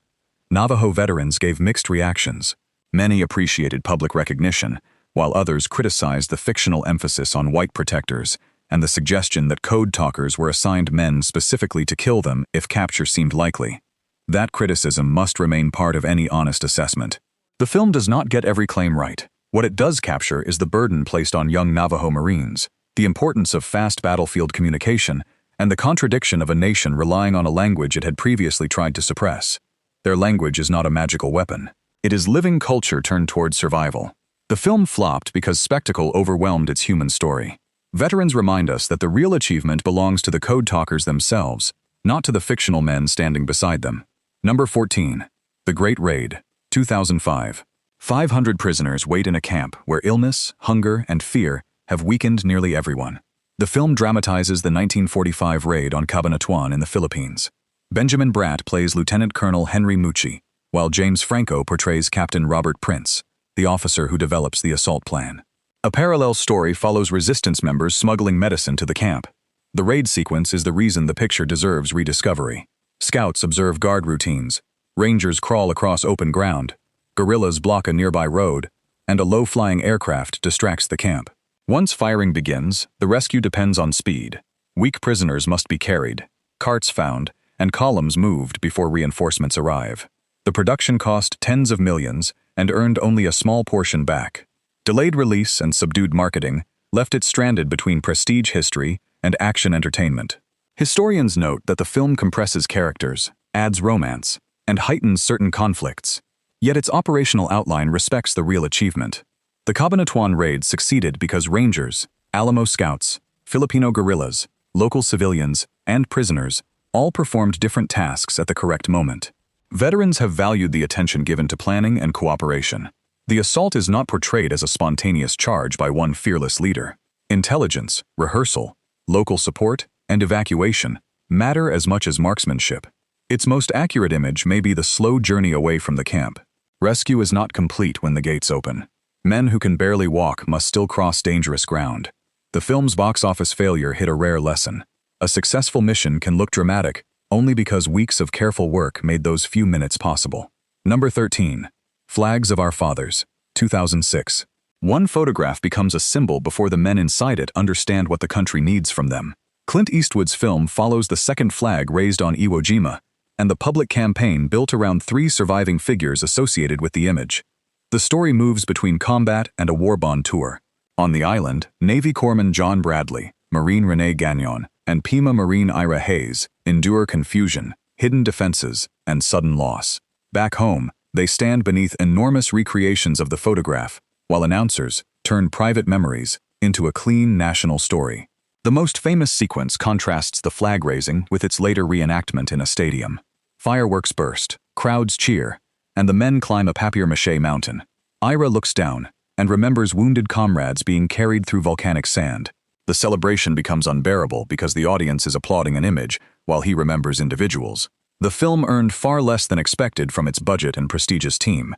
Navajo veterans gave mixed reactions. Many appreciated public recognition, while others criticized the fictional emphasis on white protectors and the suggestion that code talkers were assigned men specifically to kill them if capture seemed likely. That criticism must remain part of any honest assessment. The film does not get every claim right. What it does capture is the burden placed on young Navajo Marines, the importance of fast battlefield communication, and the contradiction of a nation relying on a language it had previously tried to suppress. Their language is not a magical weapon. It is living culture turned toward survival. The film flopped because spectacle overwhelmed its human story. Veterans remind us that the real achievement belongs to the code talkers themselves, not to the fictional men standing beside them. Number 14. The Great Raid, 2005. 500 prisoners wait in a camp where illness, hunger, and fear have weakened nearly everyone. The film dramatizes the 1945 raid on Cabanatuan in the Philippines. Benjamin Bratt plays Lieutenant Colonel Henry Mucci, while James Franco portrays Captain Robert Prince, the officer who develops the assault plan. A parallel story follows resistance members smuggling medicine to the camp. The raid sequence is the reason the picture deserves rediscovery. Scouts observe guard routines, rangers crawl across open ground, guerrillas block a nearby road, and a low-flying aircraft distracts the camp. Once firing begins, the rescue depends on speed. Weak prisoners must be carried, carts found, and columns moved before reinforcements arrive. The production cost tens of millions and earned only a small portion back. Delayed release and subdued marketing left it stranded between prestige history and action entertainment. Historians note that the film compresses characters, adds romance, and heightens certain conflicts. Yet its operational outline respects the real achievement. The Cabanatuan raid succeeded because Rangers, Alamo Scouts, Filipino guerrillas, local civilians, and prisoners all performed different tasks at the correct moment. Veterans have valued the attention given to planning and cooperation. The assault is not portrayed as a spontaneous charge by one fearless leader. Intelligence, rehearsal, local support, and evacuation matter as much as marksmanship. Its most accurate image may be the slow journey away from the camp. Rescue is not complete when the gates open. Men who can barely walk must still cross dangerous ground. The film's box office failure hit a rare lesson. A successful mission can look dramatic only because weeks of careful work made those few minutes possible. Number 13. Flags of Our Fathers, 2006. One photograph becomes a symbol before the men inside it understand what the country needs from them. Clint Eastwood's film follows the second flag raised on Iwo Jima, and the public campaign built around 3 surviving figures associated with the image. The story moves between combat and a war bond tour. On the island, Navy Corpsman John Bradley, Marine Renee Gagnon, and Pima Marine Ira Hayes endure confusion, hidden defenses, and sudden loss. Back home, they stand beneath enormous recreations of the photograph, while announcers turn private memories into a clean national story. The most famous sequence contrasts the flag raising with its later reenactment in a stadium. Fireworks burst, crowds cheer, and the men climb a papier-mâché mountain. Ira looks down and remembers wounded comrades being carried through volcanic sand. The celebration becomes unbearable because the audience is applauding an image while he remembers individuals. The film earned far less than expected from its budget and prestigious team.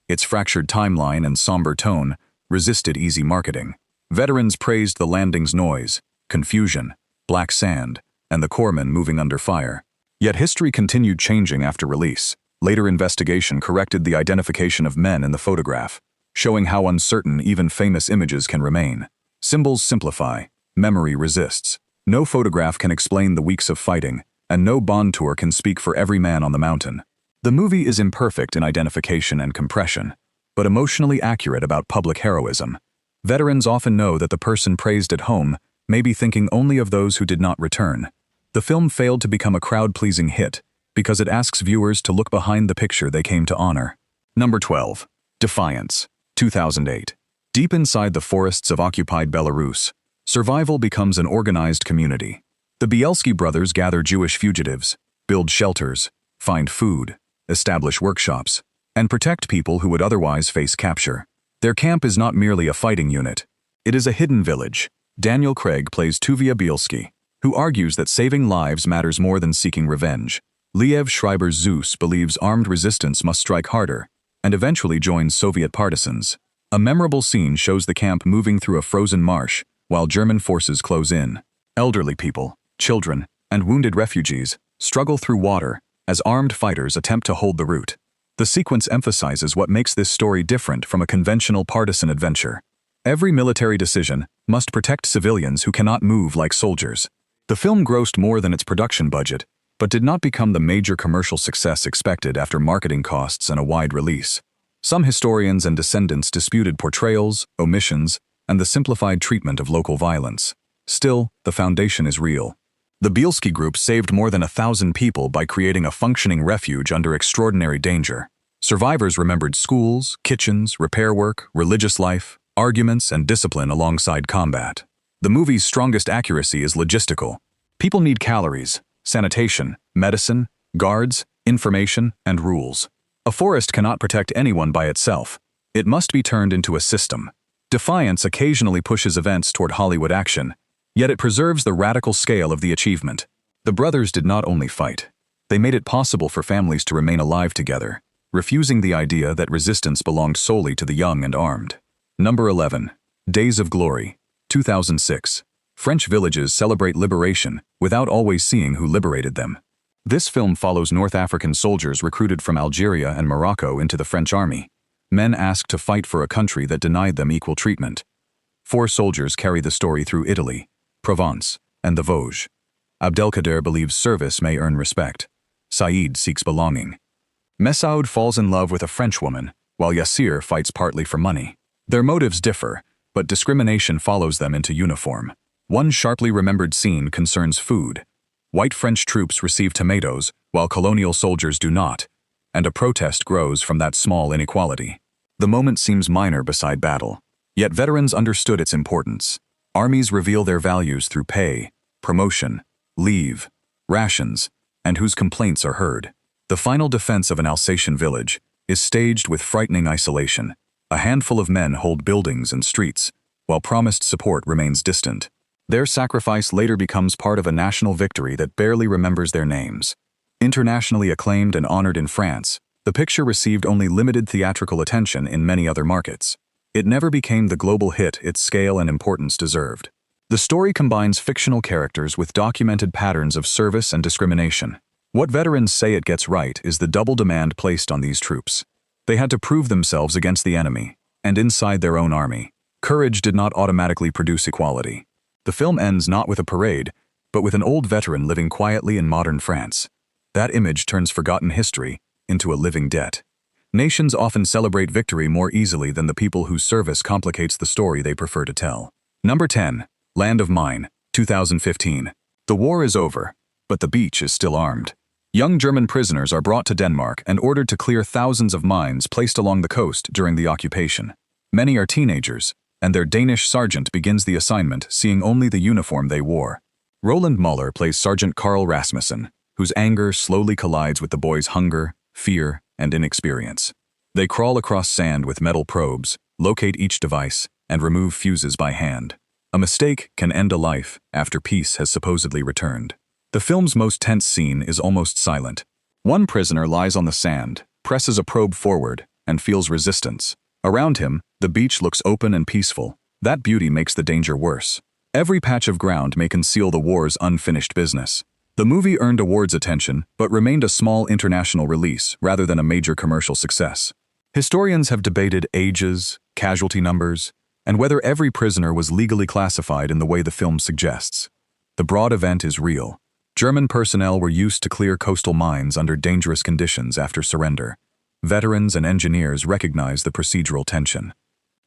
Its fractured timeline and somber tone resisted easy marketing. Veterans praised the landing's noise, confusion, black sand, and the corpsmen moving under fire. Yet history continued changing after release. Later investigation corrected the identification of men in the photograph, showing how uncertain even famous images can remain. Symbols simplify, memory resists. No photograph can explain the weeks of fighting, and no Bond tour can speak for every man on the mountain. The movie is imperfect in identification and compression, but emotionally accurate about public heroism. Veterans often know that the person praised at home may be thinking only of those who did not return. The film failed to become a crowd-pleasing hit because it asks viewers to look behind the picture they came to honor. Number 12. Defiance, 2008. Deep inside the forests of occupied Belarus, survival becomes an organized community. The Bielski brothers gather Jewish fugitives, build shelters, find food, establish workshops, and protect people who would otherwise face capture. Their camp is not merely a fighting unit. It is a hidden village. Daniel Craig plays Tuvia Bielski, who argues that saving lives matters more than seeking revenge. Liev Schreiber's Zeus believes armed resistance must strike harder, and eventually joins Soviet partisans. A memorable scene shows the camp moving through a frozen marsh while German forces close in. Elderly people, children, and wounded refugees struggle through water as armed fighters attempt to hold the route. The sequence emphasizes what makes this story different from a conventional partisan adventure. Every military decision must protect civilians who cannot move like soldiers. The film grossed more than its production budget, but did not become the major commercial success expected after marketing costs and a wide release. Some historians and descendants disputed portrayals, omissions, and the simplified treatment of local violence. Still, the foundation is real. The Bielski group saved more than 1,000 people by creating a functioning refuge under extraordinary danger. Survivors remembered schools, kitchens, repair work, religious life, arguments, and discipline alongside combat. The movie's strongest accuracy is logistical. People need calories, sanitation, medicine, guards, information, and rules. A forest cannot protect anyone by itself. It must be turned into a system. Defiance occasionally pushes events toward Hollywood action, yet it preserves the radical scale of the achievement. The brothers did not only fight. They made it possible for families to remain alive together, refusing the idea that resistance belonged solely to the young and armed. Number 11. Days of Glory, 2006. French villages celebrate liberation without always seeing who liberated them. This film follows North African soldiers recruited from Algeria and Morocco into the French army. Men asked to fight for a country that denied them equal treatment. 4 soldiers carry the story through Italy, Provence, and the Vosges. Abdelkader believes service may earn respect. Saïd seeks belonging. Messaoud falls in love with a French woman, while Yassir fights partly for money. Their motives differ, but discrimination follows them into uniform. One sharply remembered scene concerns food. White French troops receive tomatoes, while colonial soldiers do not, and a protest grows from that small inequality. The moment seems minor beside battle, yet veterans understood its importance. Armies reveal their values through pay, promotion, leave, rations, and whose complaints are heard. The final defense of an Alsatian village is staged with frightening isolation. A handful of men hold buildings and streets, while promised support remains distant. Their sacrifice later becomes part of a national victory that barely remembers their names. Internationally acclaimed and honored in France, the picture received only limited theatrical attention in many other markets. It never became the global hit its scale and importance deserved. The story combines fictional characters with documented patterns of service and discrimination. What veterans say it gets right is the double demand placed on these troops. They had to prove themselves against the enemy, and inside their own army. Courage did not automatically produce equality. The film ends not with a parade, but with an old veteran living quietly in modern France. That image turns forgotten history into a living debt. Nations often celebrate victory more easily than the people whose service complicates the story they prefer to tell. Number 10. Land of Mine, 2015. The war is over, but the beach is still armed. Young German prisoners are brought to Denmark and ordered to clear thousands of mines placed along the coast during the occupation. Many are teenagers, and their Danish sergeant begins the assignment seeing only the uniform they wore. Roland Muller plays Sergeant Karl Rasmussen, whose anger slowly collides with the boys' hunger, fear, and inexperience. They crawl across sand with metal probes, locate each device, and remove fuses by hand. A mistake can end a life after peace has supposedly returned. The film's most tense scene is almost silent. One prisoner lies on the sand, presses a probe forward, and feels resistance. Around him, the beach looks open and peaceful. That beauty makes the danger worse. Every patch of ground may conceal the war's unfinished business. The movie earned awards attention, but remained a small international release rather than a major commercial success. Historians have debated ages, casualty numbers, and whether every prisoner was legally classified in the way the film suggests. The broad event is real. German personnel were used to clear coastal mines under dangerous conditions after surrender. Veterans and engineers recognize the procedural tension.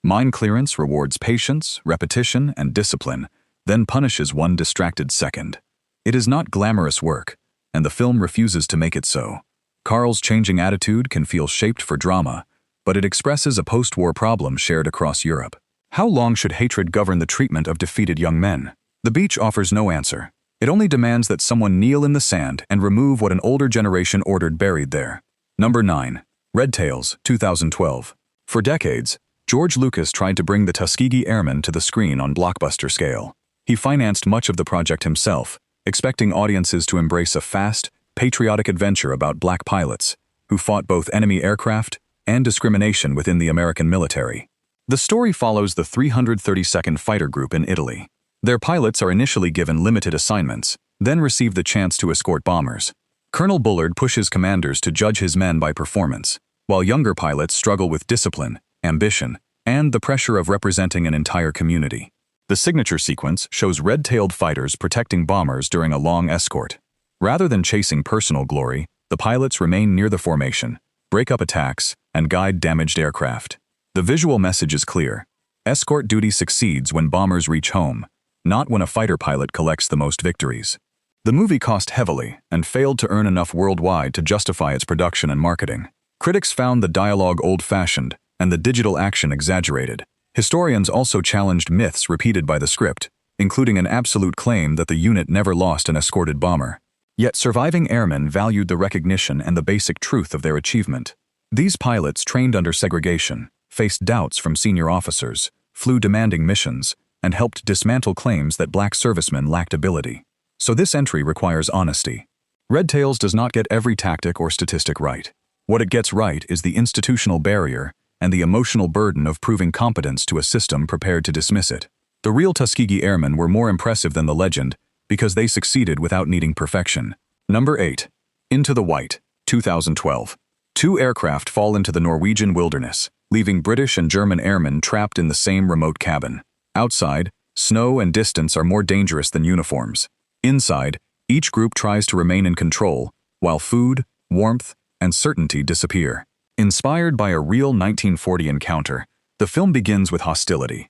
Mine clearance rewards patience, repetition, and discipline, then punishes one distracted second. It is not glamorous work, and the film refuses to make it so. Karl's changing attitude can feel shaped for drama, but it expresses a post-war problem shared across Europe. How long should hatred govern the treatment of defeated young men? The beach offers no answer. It only demands that someone kneel in the sand and remove what an older generation ordered buried there. Number 9. Red Tails, 2012. For decades, George Lucas tried to bring the Tuskegee Airmen to the screen on blockbuster scale. He financed much of the project himself, expecting audiences to embrace a fast, patriotic adventure about black pilots who fought both enemy aircraft and discrimination within the American military. The story follows the 332nd Fighter Group in Italy. Their pilots are initially given limited assignments, then receive the chance to escort bombers. Colonel Bullard pushes commanders to judge his men by performance, while younger pilots struggle with discipline, ambition, and the pressure of representing an entire community. The signature sequence shows red-tailed fighters protecting bombers during a long escort. Rather than chasing personal glory, the pilots remain near the formation, break up attacks, and guide damaged aircraft. The visual message is clear. Escort duty succeeds when bombers reach home, not when a fighter pilot collects the most victories. The movie cost heavily and failed to earn enough worldwide to justify its production and marketing. Critics found the dialogue old-fashioned and the digital action exaggerated. Historians also challenged myths repeated by the script, including an absolute claim that the unit never lost an escorted bomber. Yet surviving airmen valued the recognition and the basic truth of their achievement. These pilots, trained under segregation, faced doubts from senior officers, flew demanding missions, and helped dismantle claims that black servicemen lacked ability. So this entry requires honesty. Red Tails does not get every tactic or statistic right. What it gets right is the institutional barrier and the emotional burden of proving competence to a system prepared to dismiss it. The real Tuskegee Airmen were more impressive than the legend because they succeeded without needing perfection. Number 8. Into the White, 2012. Two aircraft fall into the Norwegian wilderness, leaving British and German airmen trapped in the same remote cabin. Outside, snow and distance are more dangerous than uniforms. Inside, each group tries to remain in control, while food, warmth, and certainty disappear. Inspired by a real 1940 encounter, the film begins with hostility.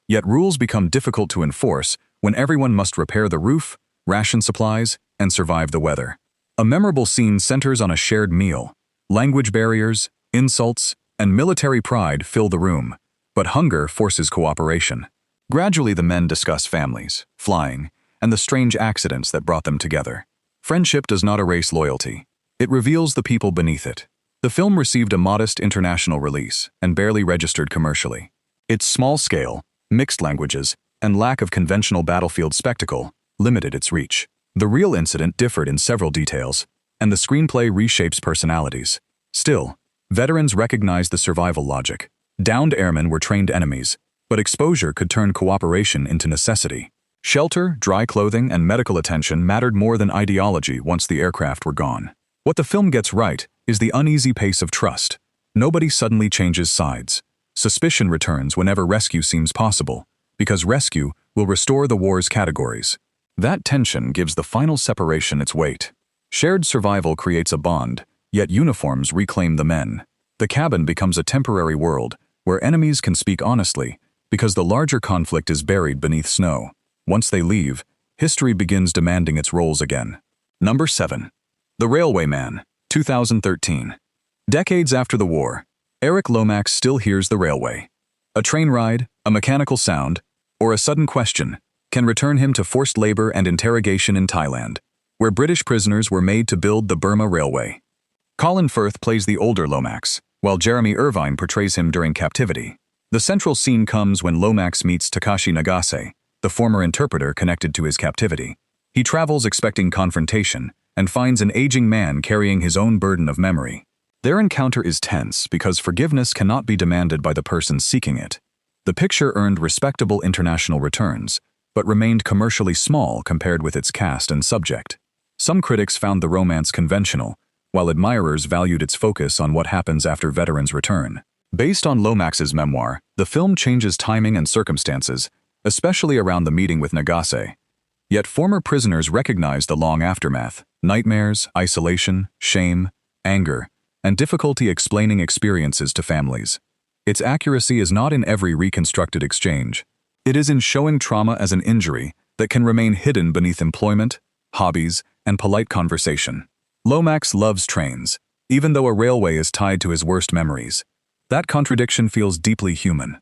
Yet rules become difficult to enforce when everyone must repair the roof, ration supplies, and survive the weather. A memorable scene centers on a shared meal. Language barriers, insults, and military pride fill the room, but hunger forces cooperation. Gradually, the men discuss families, flying, and the strange accidents that brought them together. Friendship does not erase loyalty. It reveals the people beneath it. The film received a modest international release and barely registered commercially. Its small scale, mixed languages, and lack of conventional battlefield spectacle limited its reach. The real incident differed in several details, and the screenplay reshapes personalities. Still, veterans recognized the survival logic. Downed airmen were trained enemies, but exposure could turn cooperation into necessity. Shelter, dry clothing, and medical attention mattered more than ideology once the aircraft were gone. What the film gets right is the uneasy pace of trust. Nobody suddenly changes sides. Suspicion returns whenever rescue seems possible, because rescue will restore the war's categories. That tension gives the final separation its weight. Shared survival creates a bond, yet uniforms reclaim the men. The cabin becomes a temporary world where enemies can speak honestly, because the larger conflict is buried beneath snow. Once they leave, history begins demanding its roles again. Number 7. The Railway Man, 2013. Decades after the war, Eric Lomax still hears the railway. A train ride, a mechanical sound, or a sudden question can return him to forced labor and interrogation in Thailand, where British prisoners were made to build the Burma Railway. Colin Firth plays the older Lomax, while Jeremy Irvine portrays him during captivity. The central scene comes when Lomax meets Takashi Nagase, the former interpreter connected to his captivity. He travels expecting confrontation, and finds an aging man carrying his own burden of memory. Their encounter is tense because forgiveness cannot be demanded by the person seeking it. The picture earned respectable international returns, but remained commercially small compared with its cast and subject. Some critics found the romance conventional, while admirers valued its focus on what happens after veterans return. Based on Lomax's memoir, the film changes timing and circumstances, especially around the meeting with Nagase. Yet former prisoners recognize the long aftermath: nightmares, isolation, shame, anger, and difficulty explaining experiences to families. Its accuracy is not in every reconstructed exchange. It is in showing trauma as an injury that can remain hidden beneath employment, hobbies, and polite conversation. Lomax loves trains, even though a railway is tied to his worst memories. That contradiction feels deeply human.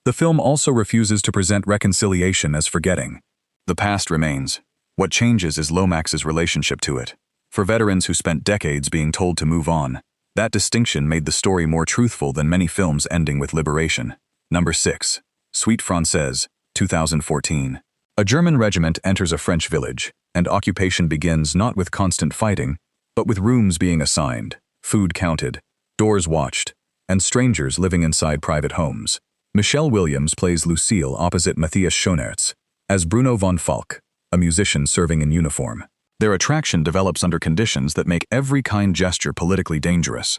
The film also refuses to present reconciliation as forgetting. The past remains. What changes is Lomax's relationship to it. For veterans who spent decades being told to move on, that distinction made the story more truthful than many films ending with liberation. Number 6. Suite Française, 2014. A German regiment enters a French village, and occupation begins not with constant fighting, but with rooms being assigned, food counted, doors watched, and strangers living inside private homes. Michelle Williams plays Lucille opposite Matthias Schoenaerts as Bruno von Falk, a musician serving in uniform. Their attraction develops under conditions that make every kind gesture politically dangerous.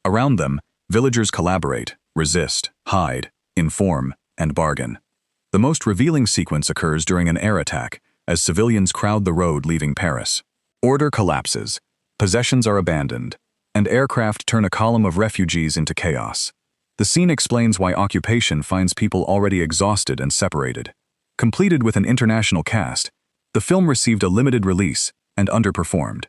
Around them, villagers collaborate, resist, hide, inform, and bargain. The most revealing sequence occurs during an air attack, as civilians crowd the road leaving Paris. Order collapses, possessions are abandoned, and aircraft turn a column of refugees into chaos. The scene explains why occupation finds people already exhausted and separated. Completed with an international cast, the film received a limited release and underperformed.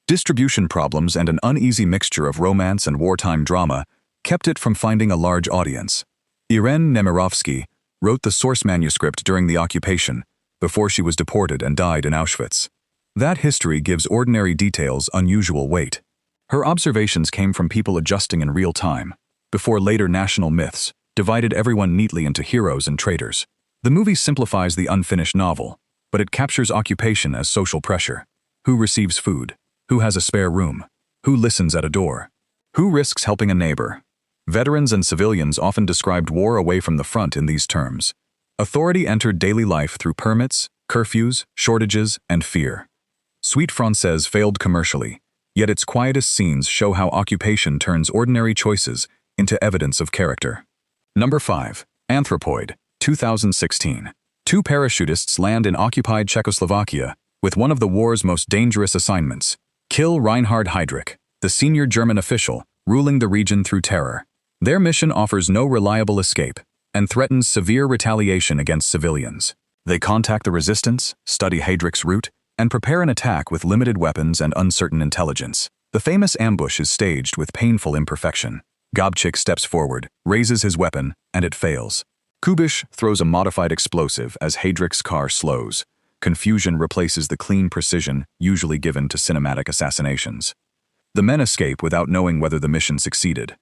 Distribution problems and an uneasy mixture of romance and wartime drama kept it from finding a large audience. Irene Nemirovsky wrote the source manuscript during the occupation, before she was deported and died in Auschwitz. That history gives ordinary details unusual weight. Her observations came from people adjusting in real time, before later national myths divided everyone neatly into heroes and traitors. The movie simplifies the unfinished novel, but it captures occupation as social pressure. Who receives food? Who has a spare room? Who listens at a door? Who risks helping a neighbor? Veterans and civilians often described war away from the front in these terms. Authority entered daily life through permits, curfews, shortages, and fear. Suite Française failed commercially, yet its quietest scenes show how occupation turns ordinary choices into evidence of character. Number 5. Anthropoid, 2016. Two parachutists land in occupied Czechoslovakia with one of the war's most dangerous assignments: kill Reinhard Heydrich, the senior German official ruling the region through terror. Their mission offers no reliable escape and threatens severe retaliation against civilians. They contact the resistance, study Heydrich's route, and prepare an attack with limited weapons and uncertain intelligence. The famous ambush is staged with painful imperfection. Gobchik steps forward, raises his weapon, and it fails. Kubish throws a modified explosive as Heydrich's car slows. Confusion replaces the clean precision usually given to cinematic assassinations. The men escape without knowing whether the mission succeeded.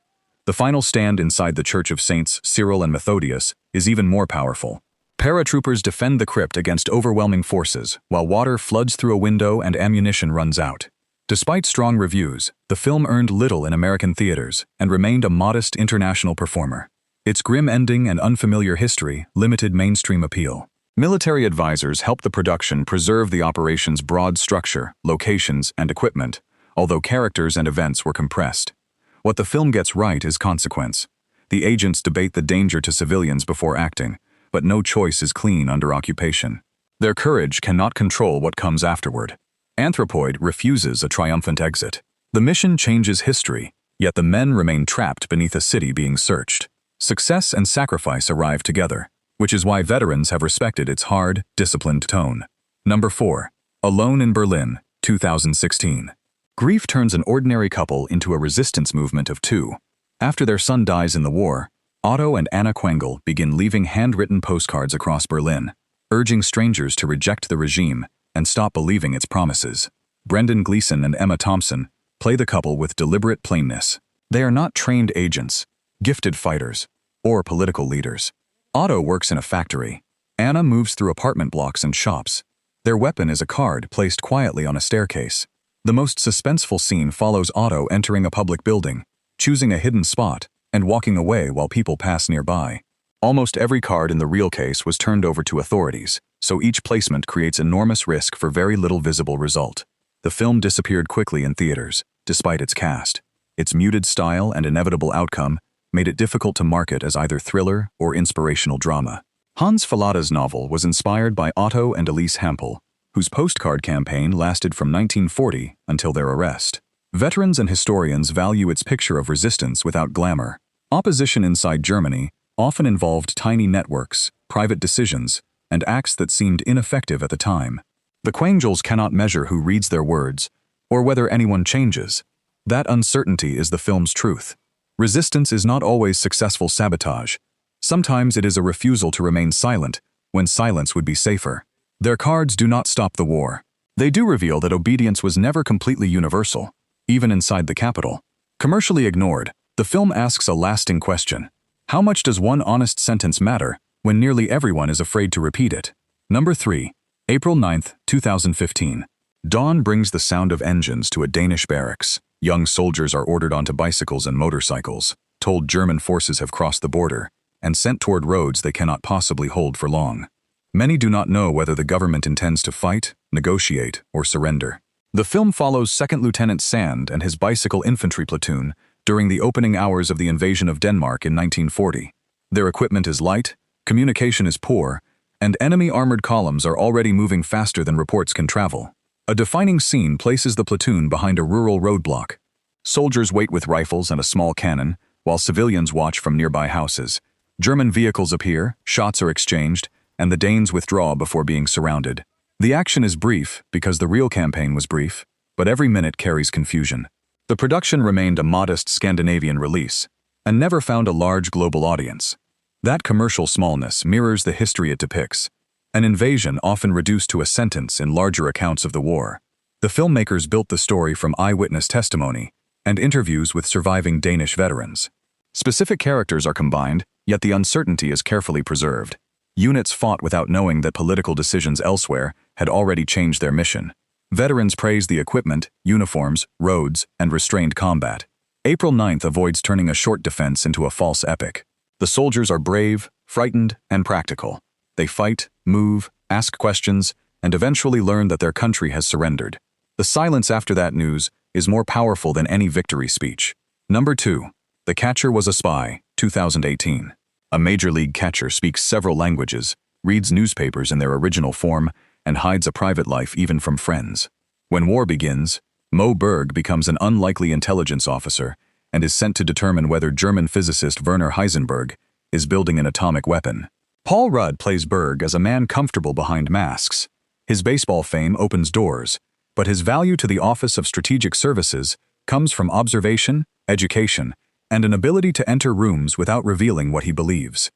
The final stand inside the Church of Saints Cyril and Methodius is even more powerful. Paratroopers defend the crypt against overwhelming forces, while water floods through a window and ammunition runs out. Despite strong reviews, the film earned little in American theaters and remained a modest international performer. Its grim ending and unfamiliar history limited mainstream appeal. Military advisors helped the production preserve the operation's broad structure, locations, and equipment, although characters and events were compressed. What the film gets right is consequence. The agents debate the danger to civilians before acting, but no choice is clean under occupation. Their courage cannot control what comes afterward. Anthropoid refuses a triumphant exit. The mission changes history, yet the men remain trapped beneath a city being searched. Success and sacrifice arrive together, which is why veterans have respected its hard, disciplined tone. Number 4. Alone in Berlin, 2016. Grief turns an ordinary couple into a resistance movement of two. After their son dies in the war, Otto and Anna Quengel begin leaving handwritten postcards across Berlin, urging strangers to reject the regime and stop believing its promises. Brendan Gleeson and Emma Thompson play the couple with deliberate plainness. They are not trained agents, gifted fighters, or political leaders. Otto works in a factory. Anna moves through apartment blocks and shops. Their weapon is a card placed quietly on a staircase. The most suspenseful scene follows Otto entering a public building, choosing a hidden spot, and walking away while people pass nearby. Almost every card in the real case was turned over to authorities, so each placement creates enormous risk for very little visible result. The film disappeared quickly in theaters, despite its cast. Its muted style and inevitable outcome made it difficult to market as either thriller or inspirational drama. Hans Fallada's novel was inspired by Otto and Elise Hampel, whose postcard campaign lasted from 1940 until their arrest. Veterans and historians value its picture of resistance without glamour. Opposition inside Germany often involved tiny networks, private decisions, and acts that seemed ineffective at the time. The Quangels cannot measure who reads their words, or whether anyone changes. That uncertainty is the film's truth. Resistance is not always successful sabotage. Sometimes it is a refusal to remain silent when silence would be safer. Their cards do not stop the war. They do reveal that obedience was never completely universal, even inside the capital. Commercially ignored, the film asks a lasting question. How much does one honest sentence matter when nearly everyone is afraid to repeat it? Number 3. April 9, 2015. Dawn brings the sound of engines to a Danish barracks. Young soldiers are ordered onto bicycles and motorcycles, told German forces have crossed the border, and sent toward roads they cannot possibly hold for long. Many do not know whether the government intends to fight, negotiate, or surrender. The film follows 2nd Lieutenant Sand and his bicycle infantry platoon during the opening hours of the invasion of Denmark in 1940. Their equipment is light, communication is poor, and enemy armored columns are already moving faster than reports can travel. A defining scene places the platoon behind a rural roadblock. Soldiers wait with rifles and a small cannon, while civilians watch from nearby houses. German vehicles appear, shots are exchanged, and the Danes withdraw before being surrounded. The action is brief because the real campaign was brief, but every minute carries confusion. The production remained a modest Scandinavian release, and never found a large global audience. That commercial smallness mirrors the history it depicts, an invasion often reduced to a sentence in larger accounts of the war. The filmmakers built the story from eyewitness testimony and interviews with surviving Danish veterans. Specific characters are combined, yet the uncertainty is carefully preserved. Units fought without knowing that political decisions elsewhere had already changed their mission. Veterans praise the equipment, uniforms, roads, and restrained combat. April 9th avoids turning a short defense into a false epic. The soldiers are brave, frightened, and practical. They fight, move, ask questions, and eventually learn that their country has surrendered. The silence after that news is more powerful than any victory speech. Number 2. The Catcher Was a Spy, 2018. A Major League catcher speaks several languages, reads newspapers in their original form, and hides a private life even from friends. When war begins, Mo Berg becomes an unlikely intelligence officer and is sent to determine whether German physicist Werner Heisenberg is building an atomic weapon. Paul Rudd plays Berg as a man comfortable behind masks. His baseball fame opens doors, but his value to the Office of Strategic Services comes from observation, education, and an ability to enter rooms without revealing what he believes.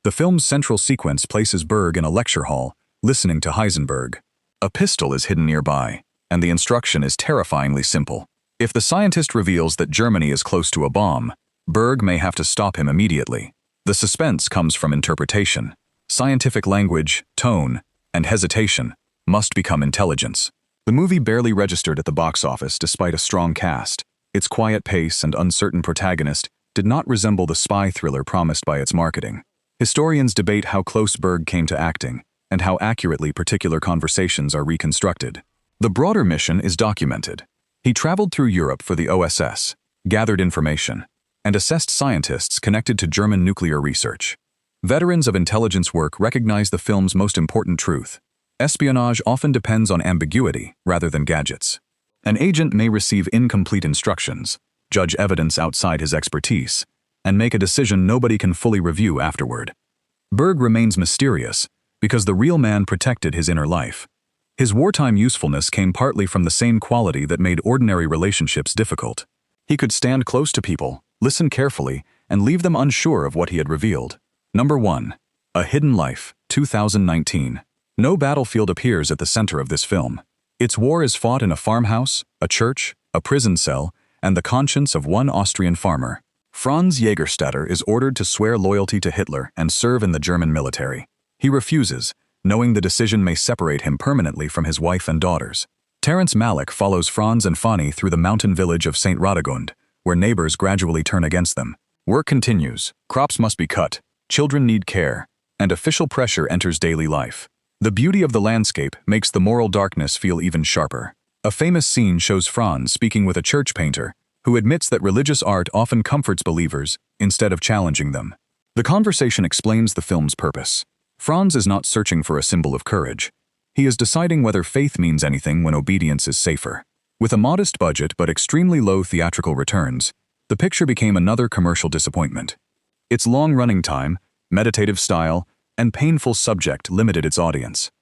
The film's central sequence places Berg in a lecture hall, listening to Heisenberg. A pistol is hidden nearby, and the instruction is terrifyingly simple. If the scientist reveals that Germany is close to a bomb, Berg may have to stop him immediately. The suspense comes from interpretation. Scientific language, tone, and hesitation must become intelligence. The movie barely registered at the box office despite a strong cast. Its quiet pace and uncertain protagonist did not resemble the spy thriller promised by its marketing. Historians debate how close Berg came to acting and how accurately particular conversations are reconstructed. The broader mission is documented. He traveled through Europe for the OSS, gathered information, and assessed scientists connected to German nuclear research. Veterans of intelligence work recognize the film's most important truth. Espionage often depends on ambiguity rather than gadgets. An agent may receive incomplete instructions, judge evidence outside his expertise, and make a decision nobody can fully review afterward. Berg remains mysterious because the real man protected his inner life. His wartime usefulness came partly from the same quality that made ordinary relationships difficult. He could stand close to people, listen carefully, and leave them unsure of what he had revealed. Number 1. A Hidden Life, 2019. No battlefield appears at the center of this film. Its war is fought in a farmhouse, a church, a prison cell, and the conscience of one Austrian farmer. Franz Jägerstätter is ordered to swear loyalty to Hitler and serve in the German military. He refuses, knowing the decision may separate him permanently from his wife and daughters. Terrence Malick follows Franz and Fanny through the mountain village of St. Radegund, where neighbors gradually turn against them. Work continues, crops must be cut, children need care, and official pressure enters daily life. The beauty of the landscape makes the moral darkness feel even sharper. A famous scene shows Franz speaking with a church painter, who admits that religious art often comforts believers instead of challenging them. The conversation explains the film's purpose. Franz is not searching for a symbol of courage. He is deciding whether faith means anything when obedience is safer. With a modest budget but extremely low theatrical returns, the picture became another commercial disappointment. Its long running time, meditative style, and painful subject limited its audience.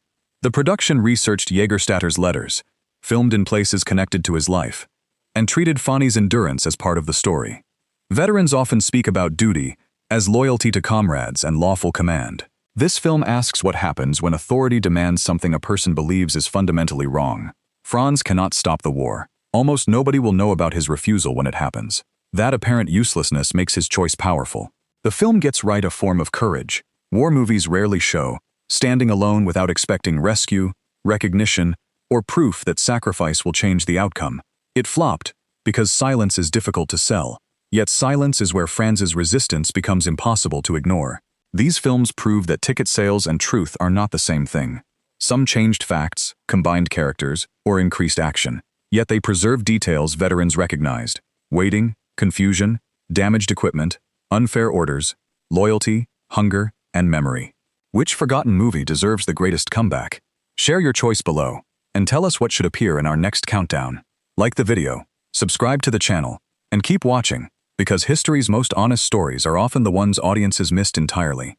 The production researched Jägerstätter's letters, filmed in places connected to his life, and treated Fanny's endurance as part of the story. Veterans often speak about duty as loyalty to comrades and lawful command. This film asks what happens when authority demands something a person believes is fundamentally wrong. Franz cannot stop the war. Almost nobody will know about his refusal when it happens. That apparent uselessness makes his choice powerful. The film gets right a form of courage. War movies rarely show standing alone without expecting rescue, recognition, or proof that sacrifice will change the outcome. It flopped because silence is difficult to sell. Yet silence is where Franz's resistance becomes impossible to ignore. These films prove that ticket sales and truth are not the same thing. Some changed facts, combined characters, or increased action. Yet they preserve details veterans recognized: waiting, confusion, damaged equipment, unfair orders, loyalty, hunger, and memory. Which forgotten movie deserves the greatest comeback? Share your choice below, and tell us what should appear in our next countdown. Like the video, subscribe to the channel, and keep watching, because history's most honest stories are often the ones audiences missed entirely.